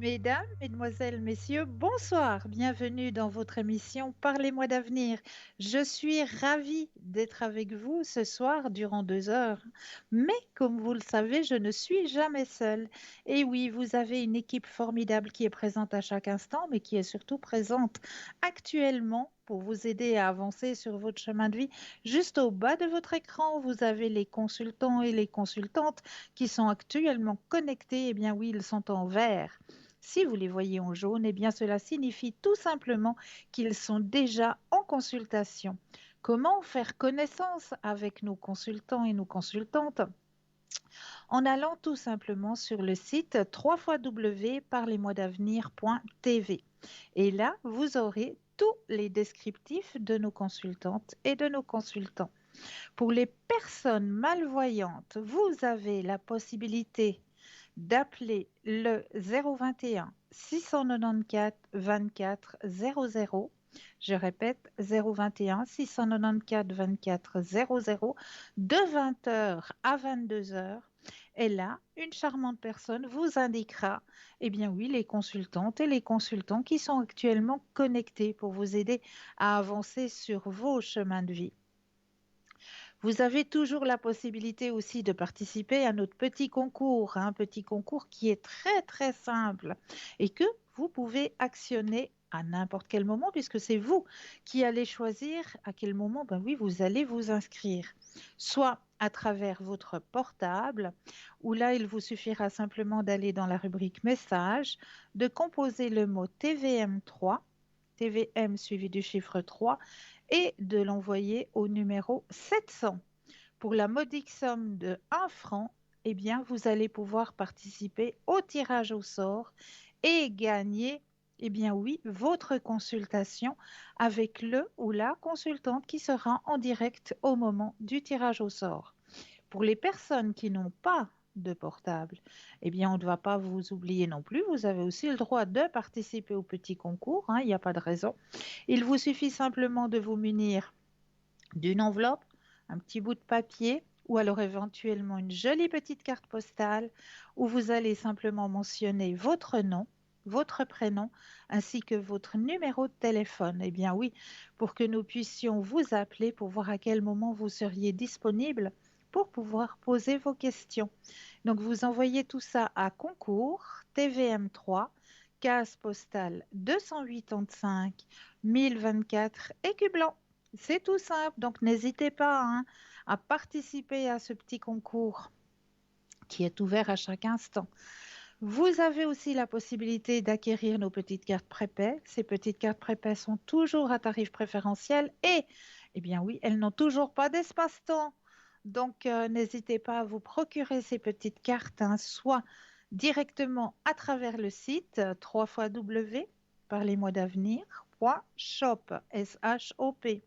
Mesdames, mesdemoiselles, messieurs, bonsoir. Bienvenue dans votre émission Parlez-moi d'avenir. Je suis ravie d'être avec vous ce soir durant 2 heures. Mais comme vous le savez, je ne suis jamais seule. Et oui, vous avez une équipe formidable qui est présente à chaque instant, mais qui est surtout présente actuellement pour vous aider à avancer sur votre chemin de vie. Juste au bas de votre écran, vous avez les consultants et les consultantes qui sont actuellement connectés. Eh bien oui, ils sont en vert. Si vous les voyez en jaune, eh bien cela signifie tout simplement qu'ils sont déjà en consultation. Comment faire connaissance avec nos consultants et nos consultantes? En allant tout simplement sur le site www.parlez-moi-d'avenir.tv. Et là, vous aurez tous les descriptifs de nos consultantes et de nos consultants. Pour les personnes malvoyantes, vous avez la possibilité d'appeler le 021 694 24 00. Je répète, 021 694 24 00 de 20 heures à 22 heures. Et là, une charmante personne vous indiquera, eh bien oui, les consultantes et les consultants qui sont actuellement connectés pour vous aider à avancer sur vos chemins de vie. Vous avez toujours la possibilité aussi de participer à notre petit concours, un petit concours qui est très très simple et que vous pouvez actionner à n'importe quel moment puisque c'est vous qui allez choisir à quel moment, ben oui, vous allez vous inscrire. Soit à travers votre portable, où là, il vous suffira simplement d'aller dans la rubrique message, de composer le mot TVM3, TVM suivi du chiffre 3, et de l'envoyer au numéro 700. Pour la modique somme de 1 franc, eh bien, vous allez pouvoir participer au tirage au sort et gagner, eh bien oui, votre consultation avec le ou la consultante qui sera en direct au moment du tirage au sort. Pour les personnes qui n'ont pas de portable, eh bien, on ne va pas vous oublier non plus. Vous avez aussi le droit de participer au petit concours, hein, il n'y a pas de raison. Il vous suffit simplement de vous munir d'une enveloppe, un petit bout de papier ou alors éventuellement une jolie petite carte postale où vous allez simplement mentionner votre nom, votre prénom ainsi que votre numéro de téléphone. Eh bien oui, pour que nous puissions vous appeler pour voir à quel moment vous seriez disponible pour pouvoir poser vos questions. Donc vous envoyez tout ça à concours TVM3 case postale 285 1024 Écublanc. C'est tout simple, donc n'hésitez pas hein, à participer à ce petit concours qui est ouvert à chaque instant. Vous avez aussi la possibilité d'acquérir nos petites cartes prépaies. Ces petites cartes prépaies sont toujours à tarif préférentiel et, eh bien oui, elles n'ont toujours pas d'espace-temps. Donc, n'hésitez pas à vous procurer ces petites cartes, hein, soit directement à travers le site www.parlez-moi d'avenir.shop, S-H-O-P,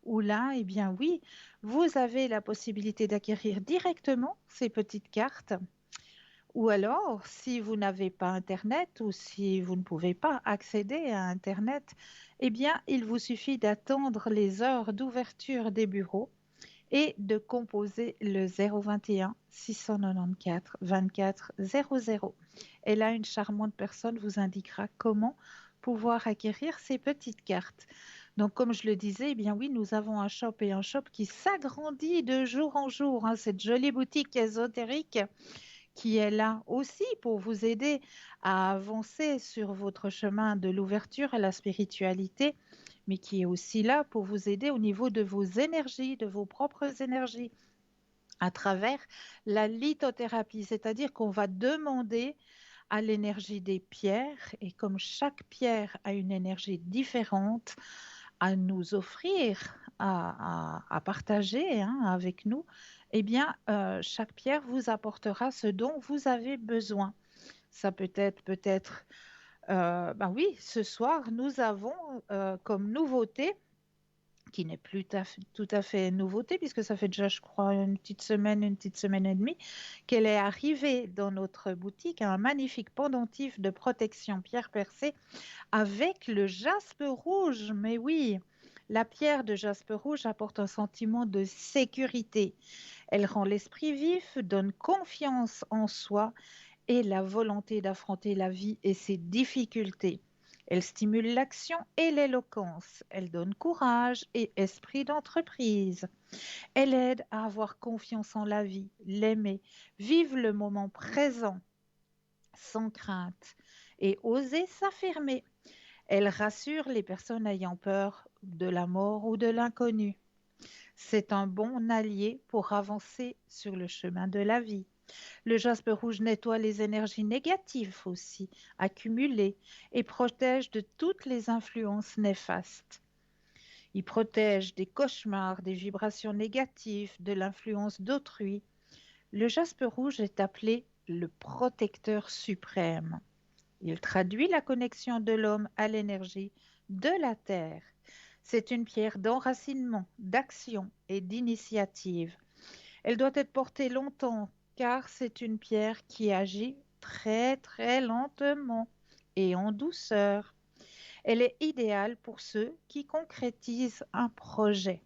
où là, eh bien oui, vous avez la possibilité d'acquérir directement ces petites cartes ou alors, si vous n'avez pas Internet ou si vous ne pouvez pas accéder à Internet, eh bien, il vous suffit d'attendre les heures d'ouverture des bureaux et de composer le 021 694 24 00. Et là, une charmante personne vous indiquera comment pouvoir acquérir ces petites cartes. Donc, comme je le disais, eh bien oui, nous avons un shop et un shop qui s'agrandit de jour en jour, hein, cette jolie boutique ésotérique qui est là aussi pour vous aider à avancer sur votre chemin de l'ouverture à la spiritualité, mais qui est aussi là pour vous aider au niveau de vos énergies, de vos propres énergies, à travers la lithothérapie, c'est-à-dire qu'on va demander à l'énergie des pierres, et comme chaque pierre a une énergie différente, à nous offrir, à partager hein, avec nous, eh bien, chaque pierre vous apportera ce dont vous avez besoin. Ça peut-être, ben oui, ce soir, nous avons comme nouveauté qui n'est plus tout à fait nouveauté, puisque ça fait déjà, je crois, une petite semaine et demie, qu'elle est arrivée dans notre boutique, un magnifique pendentif de protection pierre percée avec le jaspe rouge. Mais oui, la pierre de jaspe rouge apporte un sentiment de sécurité. Elle rend l'esprit vif, donne confiance en soi et la volonté d'affronter la vie et ses difficultés. Elle stimule l'action et l'éloquence. Elle donne courage et esprit d'entreprise. Elle aide à avoir confiance en la vie, l'aimer, vivre le moment présent sans crainte et oser s'affirmer. Elle rassure les personnes ayant peur de la mort ou de l'inconnu. C'est un bon allié pour avancer sur le chemin de la vie. Le jaspe rouge nettoie les énergies négatives aussi, accumulées, et protège de toutes les influences néfastes. Il protège des cauchemars, des vibrations négatives, de l'influence d'autrui. Le jaspe rouge est appelé le protecteur suprême. Il traduit la connexion de l'homme à l'énergie de la Terre. C'est une pierre d'enracinement, d'action et d'initiative. Elle doit être portée longtemps car c'est une pierre qui agit très très lentement et en douceur. Elle est idéale pour ceux qui concrétisent un projet.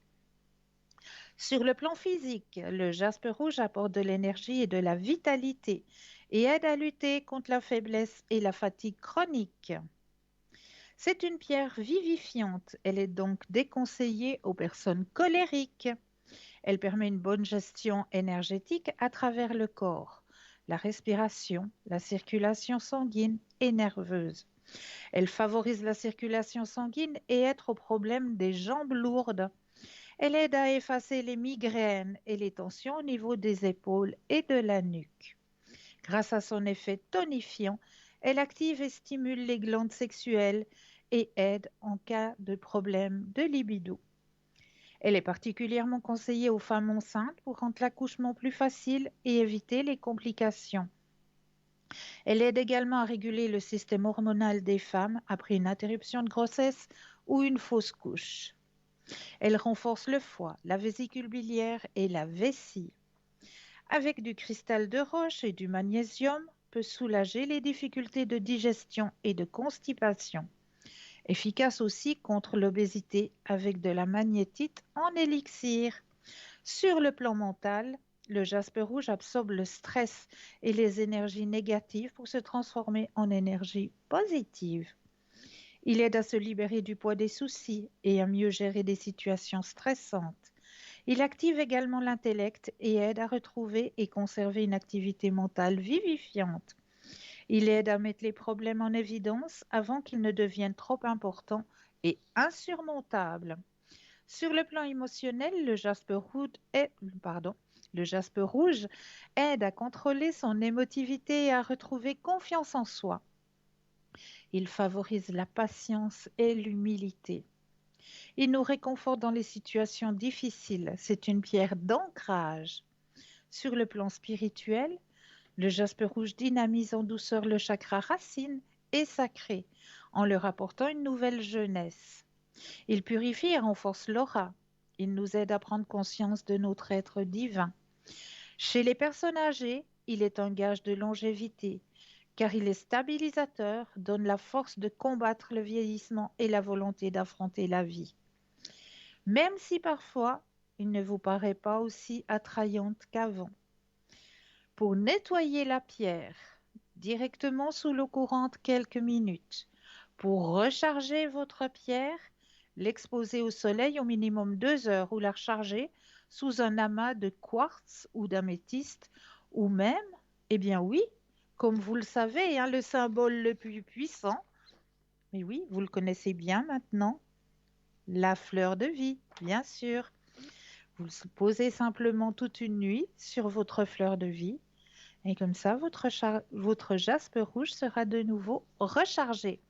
Sur le plan physique, le jaspe rouge apporte de l'énergie et de la vitalité et aide à lutter contre la faiblesse et la fatigue chronique. C'est une pierre vivifiante. Elle est donc déconseillée aux personnes colériques. Elle permet une bonne gestion énergétique à travers le corps, la respiration, la circulation sanguine et nerveuse. Elle favorise la circulation sanguine et aide au problème des jambes lourdes. Elle aide à effacer les migraines et les tensions au niveau des épaules et de la nuque. Grâce à son effet tonifiant, elle active et stimule les glandes sexuelles et aide en cas de problème de libido. Elle est particulièrement conseillée aux femmes enceintes pour rendre l'accouchement plus facile et éviter les complications. Elle aide également à réguler le système hormonal des femmes après une interruption de grossesse ou une fausse couche. Elle renforce le foie, la vésicule biliaire et la vessie. Avec du cristal de roche et du magnésium, peut soulager les difficultés de digestion et de constipation. Efficace aussi contre l'obésité avec de la magnétite en élixir. Sur le plan mental, le jaspe rouge absorbe le stress et les énergies négatives pour se transformer en énergie positive. Il aide à se libérer du poids des soucis et à mieux gérer des situations stressantes. Il active également l'intellect et aide à retrouver et conserver une activité mentale vivifiante. Il aide à mettre les problèmes en évidence avant qu'ils ne deviennent trop importants et insurmontables. Sur le plan émotionnel, le jaspe rouge aide à contrôler son émotivité et à retrouver confiance en soi. Il favorise la patience et l'humilité. Il nous réconforte dans les situations difficiles. C'est une pierre d'ancrage. Sur le plan spirituel, le jaspe rouge dynamise en douceur le chakra racine et sacré en leur apportant une nouvelle jeunesse. Il purifie et renforce l'aura. Il nous aide à prendre conscience de notre être divin. Chez les personnes âgées, il est un gage de longévité, car il est stabilisateur, donne la force de combattre le vieillissement et la volonté d'affronter la vie. Même si parfois il ne vous paraît pas aussi attrayante qu'avant. Pour nettoyer la pierre directement sous l'eau courante quelques minutes, pour recharger votre pierre, l'exposer au soleil au minimum 2 heures ou la recharger sous un amas de quartz ou d'améthyste ou même, eh bien oui, comme vous le savez, hein, le symbole le plus puissant, mais oui, vous le connaissez bien maintenant, la fleur de vie, bien sûr. Vous le posez simplement toute une nuit sur votre fleur de vie et comme ça, votre jaspe rouge sera de nouveau rechargé.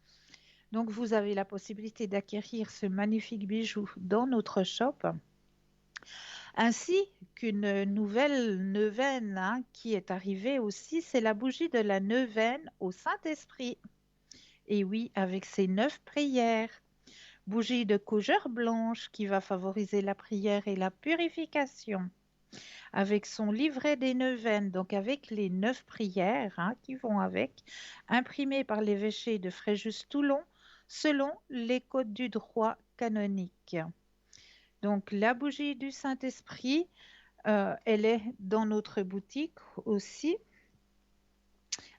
Donc, vous avez la possibilité d'acquérir ce magnifique bijou dans notre shop, ainsi qu'une nouvelle neuvaine hein, qui est arrivée aussi, c'est la bougie de la neuvaine au Saint-Esprit. Et oui, avec ses 9 prières. Bougie de couleur blanche qui va favoriser la prière et la purification. Avec son livret des neuvaines, donc avec les 9 prières hein, qui vont avec, imprimées par l'évêché de Fréjus-Toulon, selon les codes du droit canonique. Donc la bougie du Saint-Esprit, elle est dans notre boutique aussi,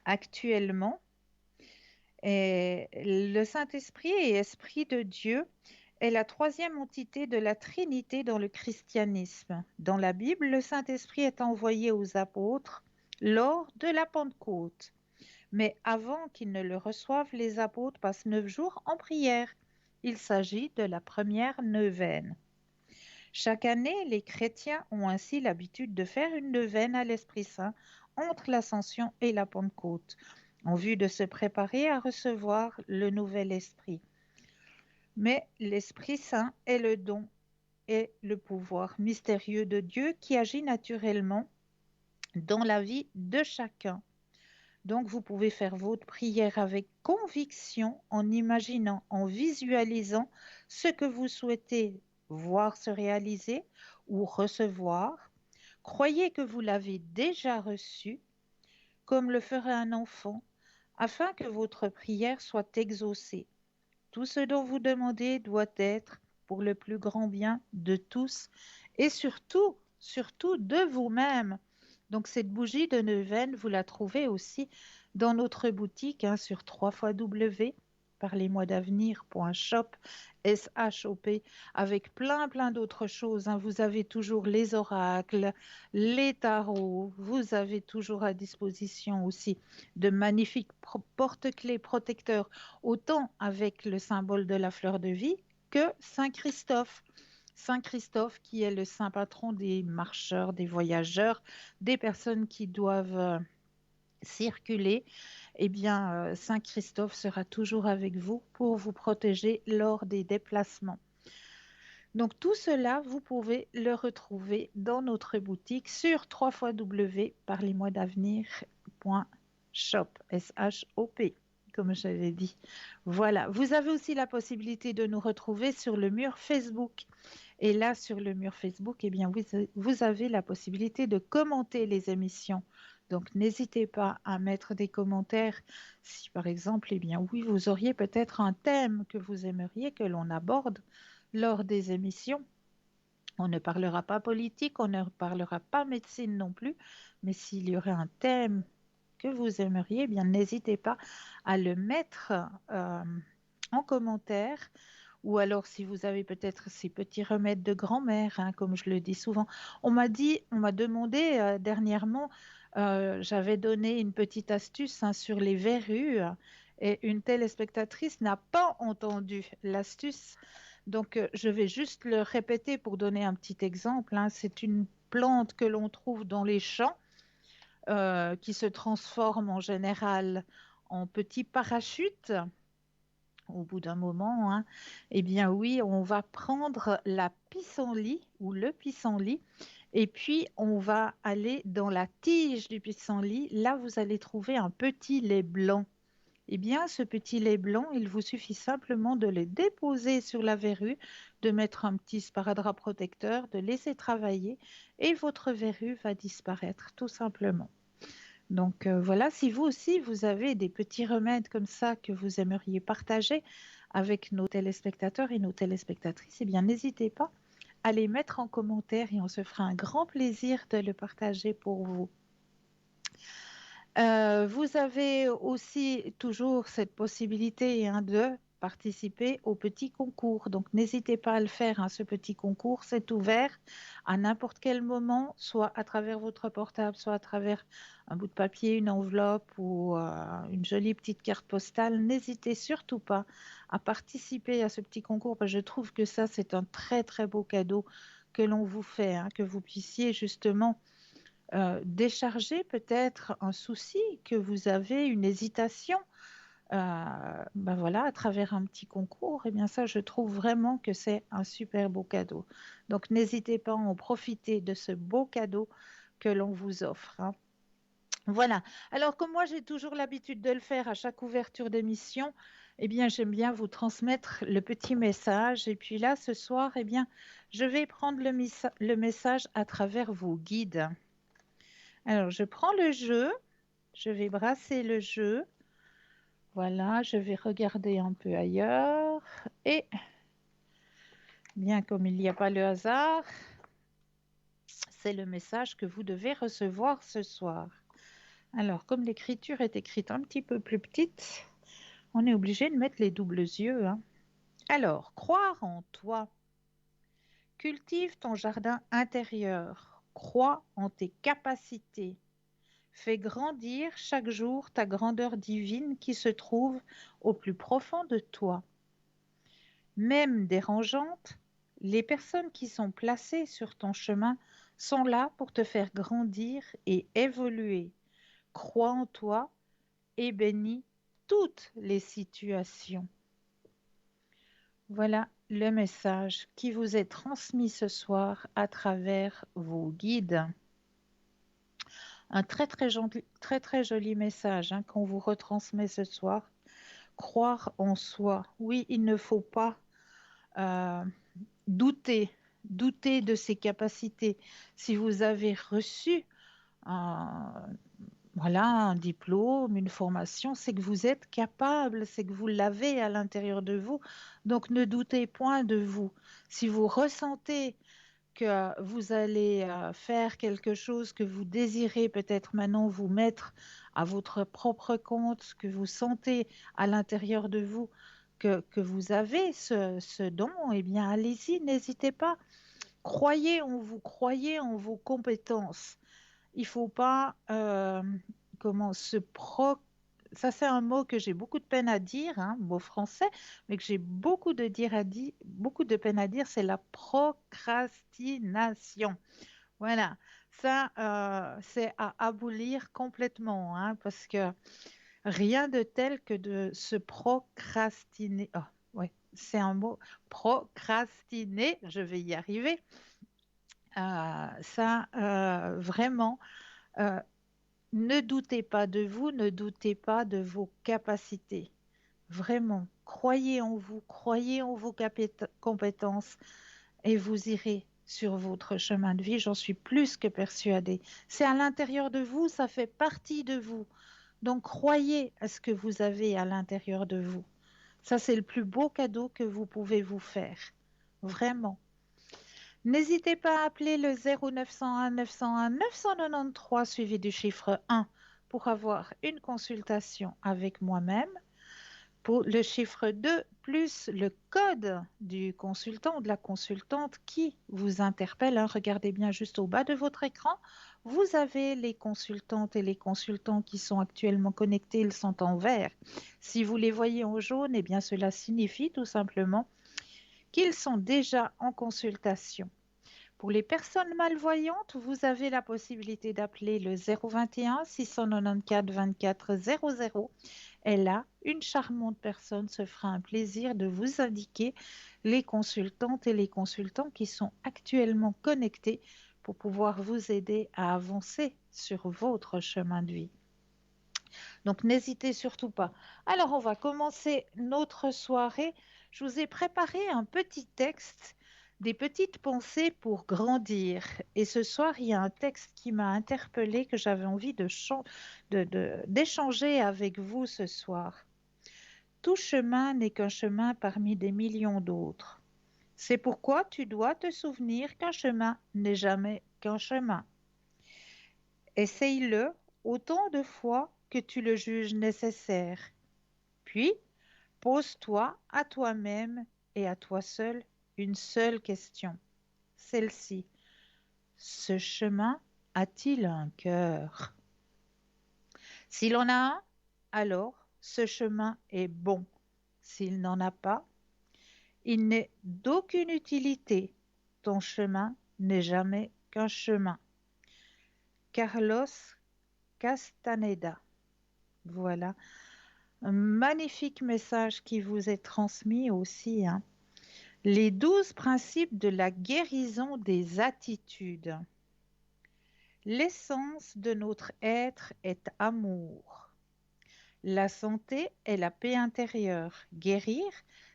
Actuellement, et le Saint-Esprit et Esprit de Dieu est la troisième entité de la Trinité dans le christianisme. Dans la Bible, le Saint-Esprit est envoyé aux apôtres lors de la Pentecôte. Mais avant qu'ils ne le reçoivent, les apôtres passent 9 jours en prière. Il s'agit de la première neuvaine. Chaque année, les chrétiens ont ainsi l'habitude de faire une neuvaine à l'Esprit Saint entre l'Ascension et la Pentecôte, en vue de se préparer à recevoir le nouvel Esprit. Mais l'Esprit Saint est le don et le pouvoir mystérieux de Dieu qui agit naturellement dans la vie de chacun. Donc, vous pouvez faire votre prière avec conviction en imaginant, en visualisant ce que vous souhaitez voir se réaliser ou recevoir. Croyez que vous l'avez déjà reçu, comme le ferait un enfant, afin que votre prière soit exaucée. Tout ce dont vous demandez doit être pour le plus grand bien de tous et surtout, surtout de vous-même. Donc cette bougie de neuvaine, vous la trouvez aussi dans notre boutique sur www.parlez-moi-d'avenir.shop, S-H-O-P, avec plein d'autres choses. Vous avez toujours les oracles, les tarots, vous avez toujours à disposition aussi de magnifiques porte-clés protecteurs, autant avec le symbole de la fleur de vie que Saint Christophe. Saint Christophe qui est le saint patron des marcheurs, des voyageurs, des personnes qui doivent circuler. Eh bien, Saint Christophe sera toujours avec vous pour vous protéger lors des déplacements. Donc tout cela, vous pouvez le retrouver dans notre boutique sur www.parlez-moi-d'avenir.shop, S-H-O-P, comme je l'ai dit. Voilà, vous avez aussi la possibilité de nous retrouver sur le mur Facebook. Et là, sur le mur Facebook, eh bien, vous avez la possibilité de commenter les émissions. Donc, n'hésitez pas à mettre des commentaires si, par exemple, eh bien, oui, vous auriez peut-être un thème que vous aimeriez que l'on aborde lors des émissions. On ne parlera pas politique, on ne parlera pas médecine non plus, mais s'il y aurait un thème que vous aimeriez, eh bien, n'hésitez pas à le mettre en commentaire. Ou alors, si vous avez peut-être ces petits remèdes de grand-mère, comme je le dis souvent. On m'a demandé dernièrement, j'avais donné une petite astuce sur les verrues et une téléspectatrice n'a pas entendu l'astuce. Donc, je vais juste le répéter pour donner un petit exemple. C'est une plante que l'on trouve dans les champs qui se transforme en général en petits parachutes au bout d'un moment, eh bien oui, on va prendre la pissenlit ou le pissenlit et puis on va aller dans la tige du pissenlit. Là, vous allez trouver un petit lait blanc. Eh bien, ce petit lait blanc, il vous suffit simplement de le déposer sur la verrue, de mettre un petit sparadrap protecteur, de laisser travailler et votre verrue va disparaître tout simplement. Donc voilà, si vous aussi, vous avez des petits remèdes comme ça que vous aimeriez partager avec nos téléspectateurs et nos téléspectatrices, eh bien n'hésitez pas à les mettre en commentaire et on se fera un grand plaisir de le partager pour vous. Vous avez aussi toujours cette possibilité de participer au petit concours. Donc, n'hésitez pas à le faire. Ce petit concours, c'est ouvert à n'importe quel moment, soit à travers votre portable, soit à travers un bout de papier, une enveloppe ou une jolie petite carte postale. N'hésitez surtout pas à participer à ce petit concours parce que je trouve que ça, c'est un très beau cadeau que l'on vous fait, que vous puissiez justement décharger peut-être un souci que vous avez, une hésitation, voilà, à travers un petit concours, eh bien ça, je trouve vraiment que c'est un super beau cadeau. Donc, n'hésitez pas à en profiter de ce beau cadeau que l'on vous offre. Voilà. Alors, comme moi, j'ai toujours l'habitude de le faire à chaque ouverture d'émission, eh bien, j'aime bien vous transmettre le petit message. Et puis là, ce soir, eh bien, je vais prendre le message à travers vos guides. Alors, je prends le jeu, je vais brasser le jeu. Voilà, je vais regarder un peu ailleurs. Et bien comme il n'y a pas le hasard, c'est le message que vous devez recevoir ce soir. Alors, comme l'écriture est écrite un petit peu plus petite, on est obligé de mettre les doubles yeux, hein. Alors, croire en toi. Cultive ton jardin intérieur. Crois en tes capacités. Fais grandir chaque jour ta grandeur divine qui se trouve au plus profond de toi. Même dérangeantes, les personnes qui sont placées sur ton chemin sont là pour te faire grandir et évoluer. Crois en toi et bénis toutes les situations. Voilà le message qui vous est transmis ce soir à travers vos guides. Un très joli message hein, qu'on vous retransmet ce soir. Croire en soi. Oui, il ne faut pas euh, douter, douter de ses capacités. Si vous avez reçu un, voilà, un diplôme, une formation, c'est que vous êtes capable, c'est que vous l'avez à l'intérieur de vous. Donc ne doutez point de vous. Si vous ressentez que vous allez faire quelque chose que vous désirez peut-être maintenant vous mettre à votre propre compte, que vous sentez à l'intérieur de vous que vous avez ce don, eh bien allez-y, n'hésitez pas. Croyez en vos compétences. Il faut pas comment se pro ça c'est un mot que j'ai beaucoup de peine à dire, hein, mot français, mais que j'ai beaucoup de peine à dire, c'est la procrastination. Voilà, ça c'est à abolir complètement, hein, parce que rien de tel que de se procrastiner. Oh, ouais, c'est un mot, procrastiner, je vais y arriver. Ça, vraiment, euh, ne doutez pas de vous, ne doutez pas de vos capacités. Vraiment, croyez en vos compétences et vous irez sur votre chemin de vie. J'en suis plus que persuadée. C'est à l'intérieur de vous, ça fait partie de vous. Donc croyez à ce que vous avez à l'intérieur de vous. Ça, c'est le plus beau cadeau que vous pouvez vous faire. Vraiment. N'hésitez pas à appeler le 0901 901 993 suivi du chiffre 1 pour avoir une consultation avec moi-même. Pour le chiffre 2 plus le code du consultant ou de la consultante qui vous interpelle, hein, regardez bien juste au bas de votre écran. Vous avez les consultantes et les consultants qui sont actuellement connectés, ils sont en vert. Si vous les voyez en jaune, eh bien cela signifie tout simplement qu'ils sont déjà en consultation. Pour les personnes malvoyantes, vous avez la possibilité d'appeler le 021 694 24 00. Et là, une charmante personne se fera un plaisir de vous indiquer les consultantes et les consultants qui sont actuellement connectés pour pouvoir vous aider à avancer sur votre chemin de vie. Donc n'hésitez surtout pas. Alors on va commencer notre soirée. Je vous ai préparé un petit texte, des petites pensées pour grandir. Et ce soir, il y a un texte qui m'a interpellée que j'avais envie d'échanger avec vous ce soir. Tout chemin n'est qu'un chemin parmi des millions d'autres. C'est pourquoi tu dois te souvenir qu'un chemin n'est jamais qu'un chemin. Essaye-le autant de fois que tu le juges nécessaire. Puis, pose-toi à toi-même et à toi seul une seule question. Celle-ci. Ce chemin a-t-il un cœur? S'il en a un, alors ce chemin est bon. S'il n'en a pas, il n'est d'aucune utilité. Ton chemin n'est jamais qu'un chemin. Carlos Castaneda. Voilà. Un magnifique message qui vous est transmis aussi, hein. Les 12 principes de la guérison des attitudes. L'essence de notre être est amour. La santé est la paix intérieure. Guérir,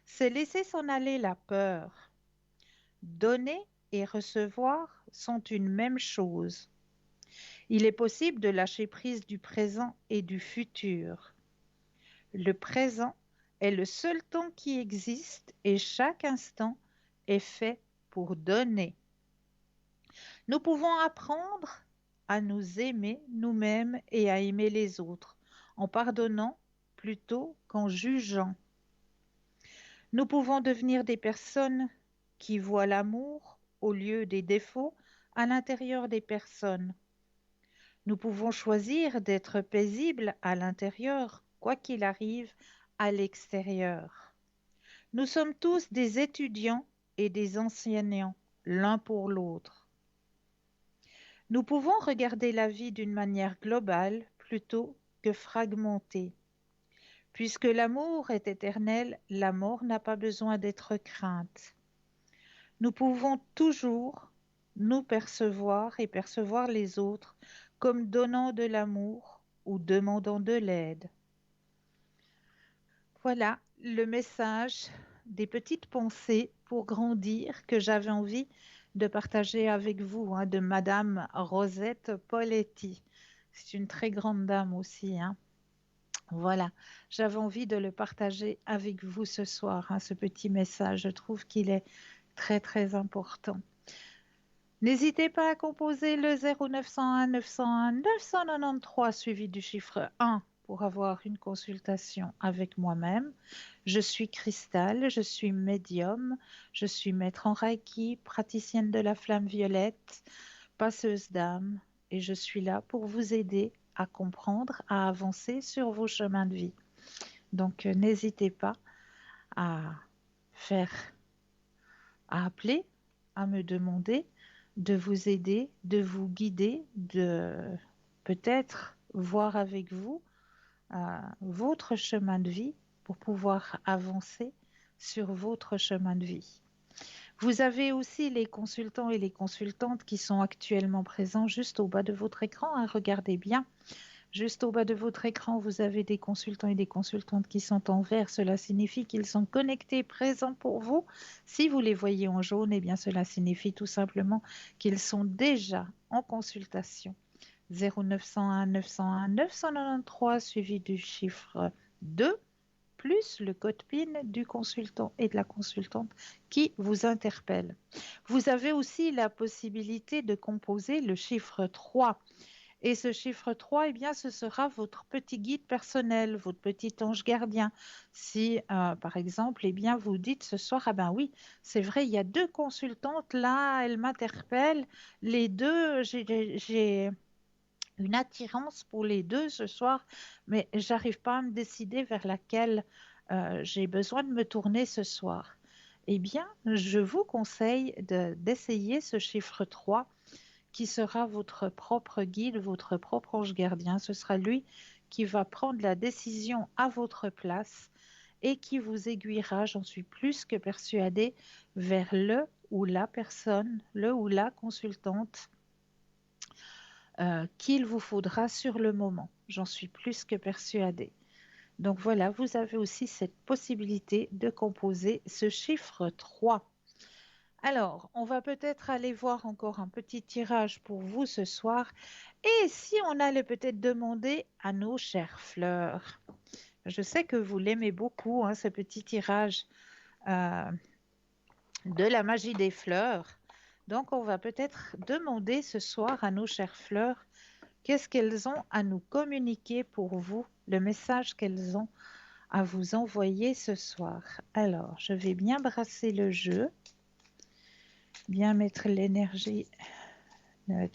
c'est laisser s'en aller la peur. Donner et recevoir sont une même chose. Il est possible de lâcher prise du présent et du futur. Le présent est le seul temps qui existe et chaque instant est fait pour donner. Nous pouvons apprendre à nous aimer nous-mêmes et à aimer les autres, en pardonnant plutôt qu'en jugeant. Nous pouvons devenir des personnes qui voient l'amour au lieu des défauts à l'intérieur des personnes. Nous pouvons choisir d'être paisibles à l'intérieur, quoi qu'il arrive à l'extérieur. Nous sommes tous des étudiants et des enseignants, l'un pour l'autre. Nous pouvons regarder la vie d'une manière globale plutôt que fragmentée. Puisque l'amour est éternel, la mort n'a pas besoin d'être crainte. Nous pouvons toujours nous percevoir et percevoir les autres comme donnant de l'amour ou demandant de l'aide. Voilà le message des petites pensées pour grandir que j'avais envie de partager avec vous, hein, de Madame Rosette Poletti. C'est une très grande dame aussi, hein. Voilà, j'avais envie de le partager avec vous ce soir, hein, ce petit message. Je trouve qu'il est très, très important. N'hésitez pas à composer le 0901 901 993 suivi du chiffre 1 pour avoir une consultation avec moi-même. Je suis Cristal, je suis médium, je suis maître en Reiki, praticienne de la flamme violette, passeuse d'âme et je suis là pour vous aider à comprendre, à avancer sur vos chemins de vie. Donc n'hésitez pas à faire, à appeler, à me demander de vous aider, de vous guider, de peut-être voir avec vous votre chemin de vie pour pouvoir avancer sur votre chemin de vie. Vous avez aussi les consultants et les consultantes qui sont actuellement présents juste au bas de votre écran, hein. Regardez bien. Juste au bas de votre écran, vous avez des consultants et des consultantes qui sont en vert. Cela signifie qu'ils sont connectés, présents pour vous. Si vous les voyez en jaune, eh bien cela signifie tout simplement qu'ils sont déjà en consultation. 0901 901 993 suivi du chiffre 2 plus le code PIN du consultant et de la consultante qui vous interpelle. Vous avez aussi la possibilité de composer le chiffre 3. Et ce chiffre 3, eh bien, ce sera votre petit guide personnel, votre petit ange gardien. Si, par exemple, eh bien, vous dites ce soir, ah ben oui, c'est vrai, il y a deux consultantes là, elles m'interpellent. Les deux, j'ai une attirance pour les deux ce soir, mais j'arrive pas à me décider vers laquelle j'ai besoin de me tourner ce soir. Eh bien, je vous conseille d'essayer ce chiffre 3 qui sera votre propre guide, votre propre ange gardien. Ce sera lui qui va prendre la décision à votre place et qui vous aiguillera, j'en suis plus que persuadée, vers le ou la personne, le ou la consultante qu'il vous faudra sur le moment. J'en suis plus que persuadée. Donc voilà, vous avez aussi cette possibilité de composer ce chiffre 3. Alors, on va peut-être aller voir encore un petit tirage pour vous ce soir. Et si on allait peut-être demander à nos chères fleurs, je sais que vous l'aimez beaucoup, hein, ce petit tirage euh, de la magie des fleurs. Donc, on va peut-être demander ce soir à nos chères fleurs qu'est-ce qu'elles ont à nous communiquer pour vous, le message qu'elles ont à vous envoyer ce soir. Alors, je vais bien brasser le jeu, bien mettre l'énergie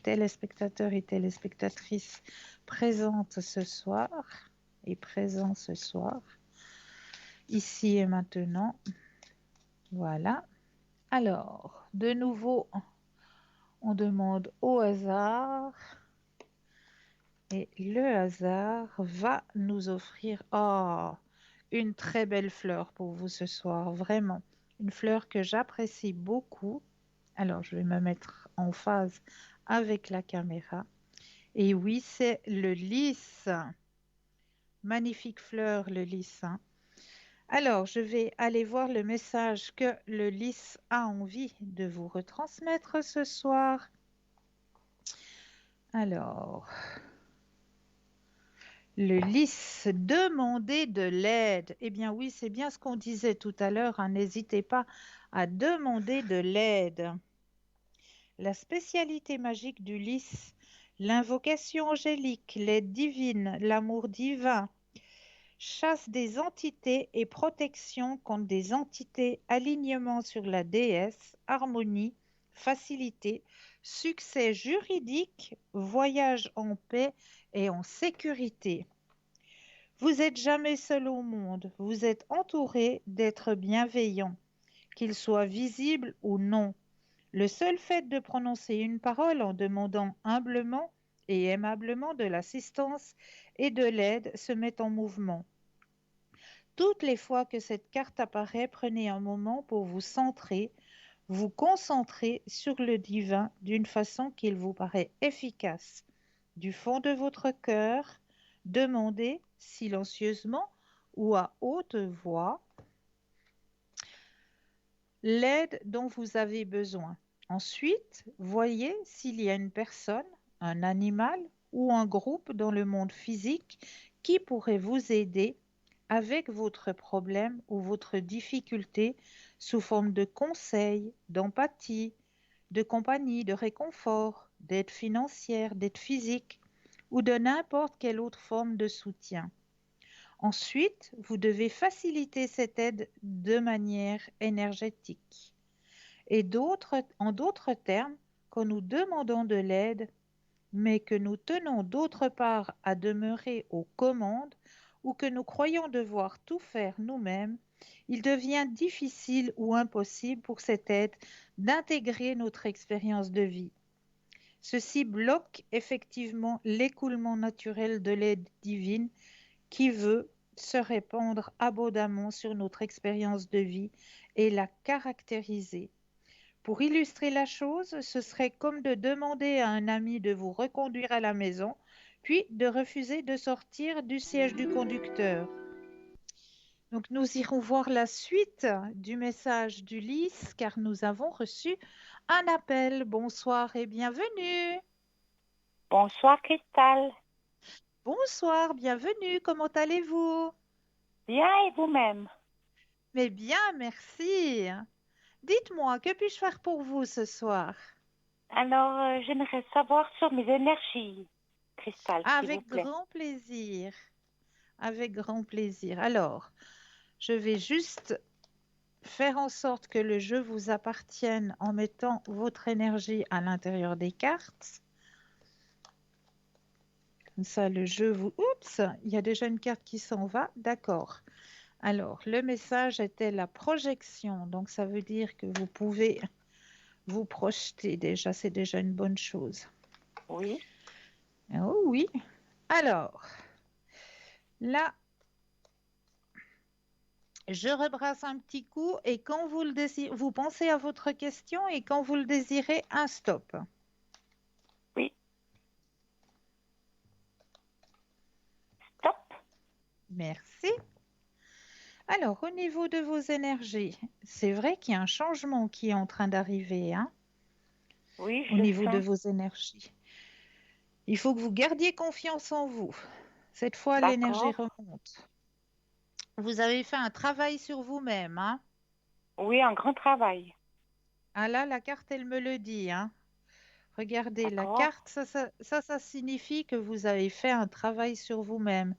téléspectateurs et téléspectatrices présentes ce soir et présents ce soir, ici et maintenant. Voilà. Alors, de nouveau, on demande au hasard et le hasard va nous offrir une très belle fleur pour vous ce soir, vraiment. Une fleur que j'apprécie beaucoup. Alors, je vais me mettre en phase avec la caméra. Et oui, c'est le lys. Magnifique fleur, le lys, hein. Alors, je vais aller voir le message que le lys a envie de vous retransmettre ce soir. Alors, le lys, demander de l'aide. Eh bien oui, c'est bien ce qu'on disait tout à l'heure, hein. N'hésitez pas à demander de l'aide. La spécialité magique du lys, L'invocation angélique, l'aide divine, l'amour divin, chasse des entités et protection contre des entités, alignement sur la déesse, harmonie, facilité, succès juridique, voyage en paix et en sécurité. Vous n'êtes jamais seul au monde, vous êtes entouré d'êtres bienveillants, qu'ils soient visibles ou non. Le seul fait de prononcer une parole en demandant humblement et aimablement de l'assistance et de l'aide se met en mouvement. Toutes les fois que cette carte apparaît, prenez un moment pour vous centrer, vous concentrer sur le divin d'une façon qu'il vous paraît efficace. Du fond de votre cœur, demandez silencieusement ou à haute voix l'aide dont vous avez besoin. Ensuite, voyez s'il y a une personne, un animal ou un groupe dans le monde physique qui pourrait vous aider avec votre problème ou votre difficulté sous forme de conseils, d'empathie, de compagnie, de réconfort, d'aide financière, d'aide physique ou de n'importe quelle autre forme de soutien. Ensuite, vous devez faciliter cette aide de manière énergétique. En d'autres termes, quand nous demandons de l'aide, mais que nous tenons d'autre part à demeurer aux commandes ou que nous croyons devoir tout faire nous-mêmes, il devient difficile ou impossible pour cette aide d'intégrer notre expérience de vie. Ceci bloque effectivement l'écoulement naturel de l'aide divine qui veut se répandre abondamment sur notre expérience de vie et la caractériser. Pour illustrer la chose, ce serait comme de demander à un ami de vous reconduire à la maison, puis de refuser de sortir du siège du conducteur. Donc nous irons voir la suite du message d'Ulysse car nous avons reçu un appel. Bonsoir et bienvenue. Bonsoir Cristal. Bonsoir, bienvenue. Comment allez-vous? Bien et vous-même? Mais bien, merci. Dites-moi, que puis-je faire pour vous ce soir? Alors, j'aimerais savoir sur mes énergies, Cristal, s'il vous Avec plaît. grand plaisir. Avec grand plaisir. Alors, je vais juste faire en sorte que le jeu vous appartienne en mettant votre énergie à l'intérieur des cartes. Comme ça, le jeu vous... Oups, il y a déjà une carte qui s'en va. D'accord. Alors, le message était la projection. Donc, ça veut dire que vous pouvez vous projeter déjà. C'est déjà une bonne chose. Oui. Oh oui. Alors, là, je rebrasse un petit coup et quand vous le désirez, vous pensez à votre question et quand vous le désirez, un stop. Oui. Stop. Merci. Alors, au niveau de vos énergies, c'est vrai qu'il y a un changement qui est en train d'arriver, hein, Oui, au je niveau de sens. vos énergies. Il faut que vous gardiez confiance en vous. Cette fois, l'énergie D'accord. remonte. Vous avez fait un travail sur vous-même, hein. Oui, un grand travail. Ah là, la carte, elle me le dit, hein. Regardez, la D'accord. carte, ça signifie que vous avez fait un travail sur vous-même.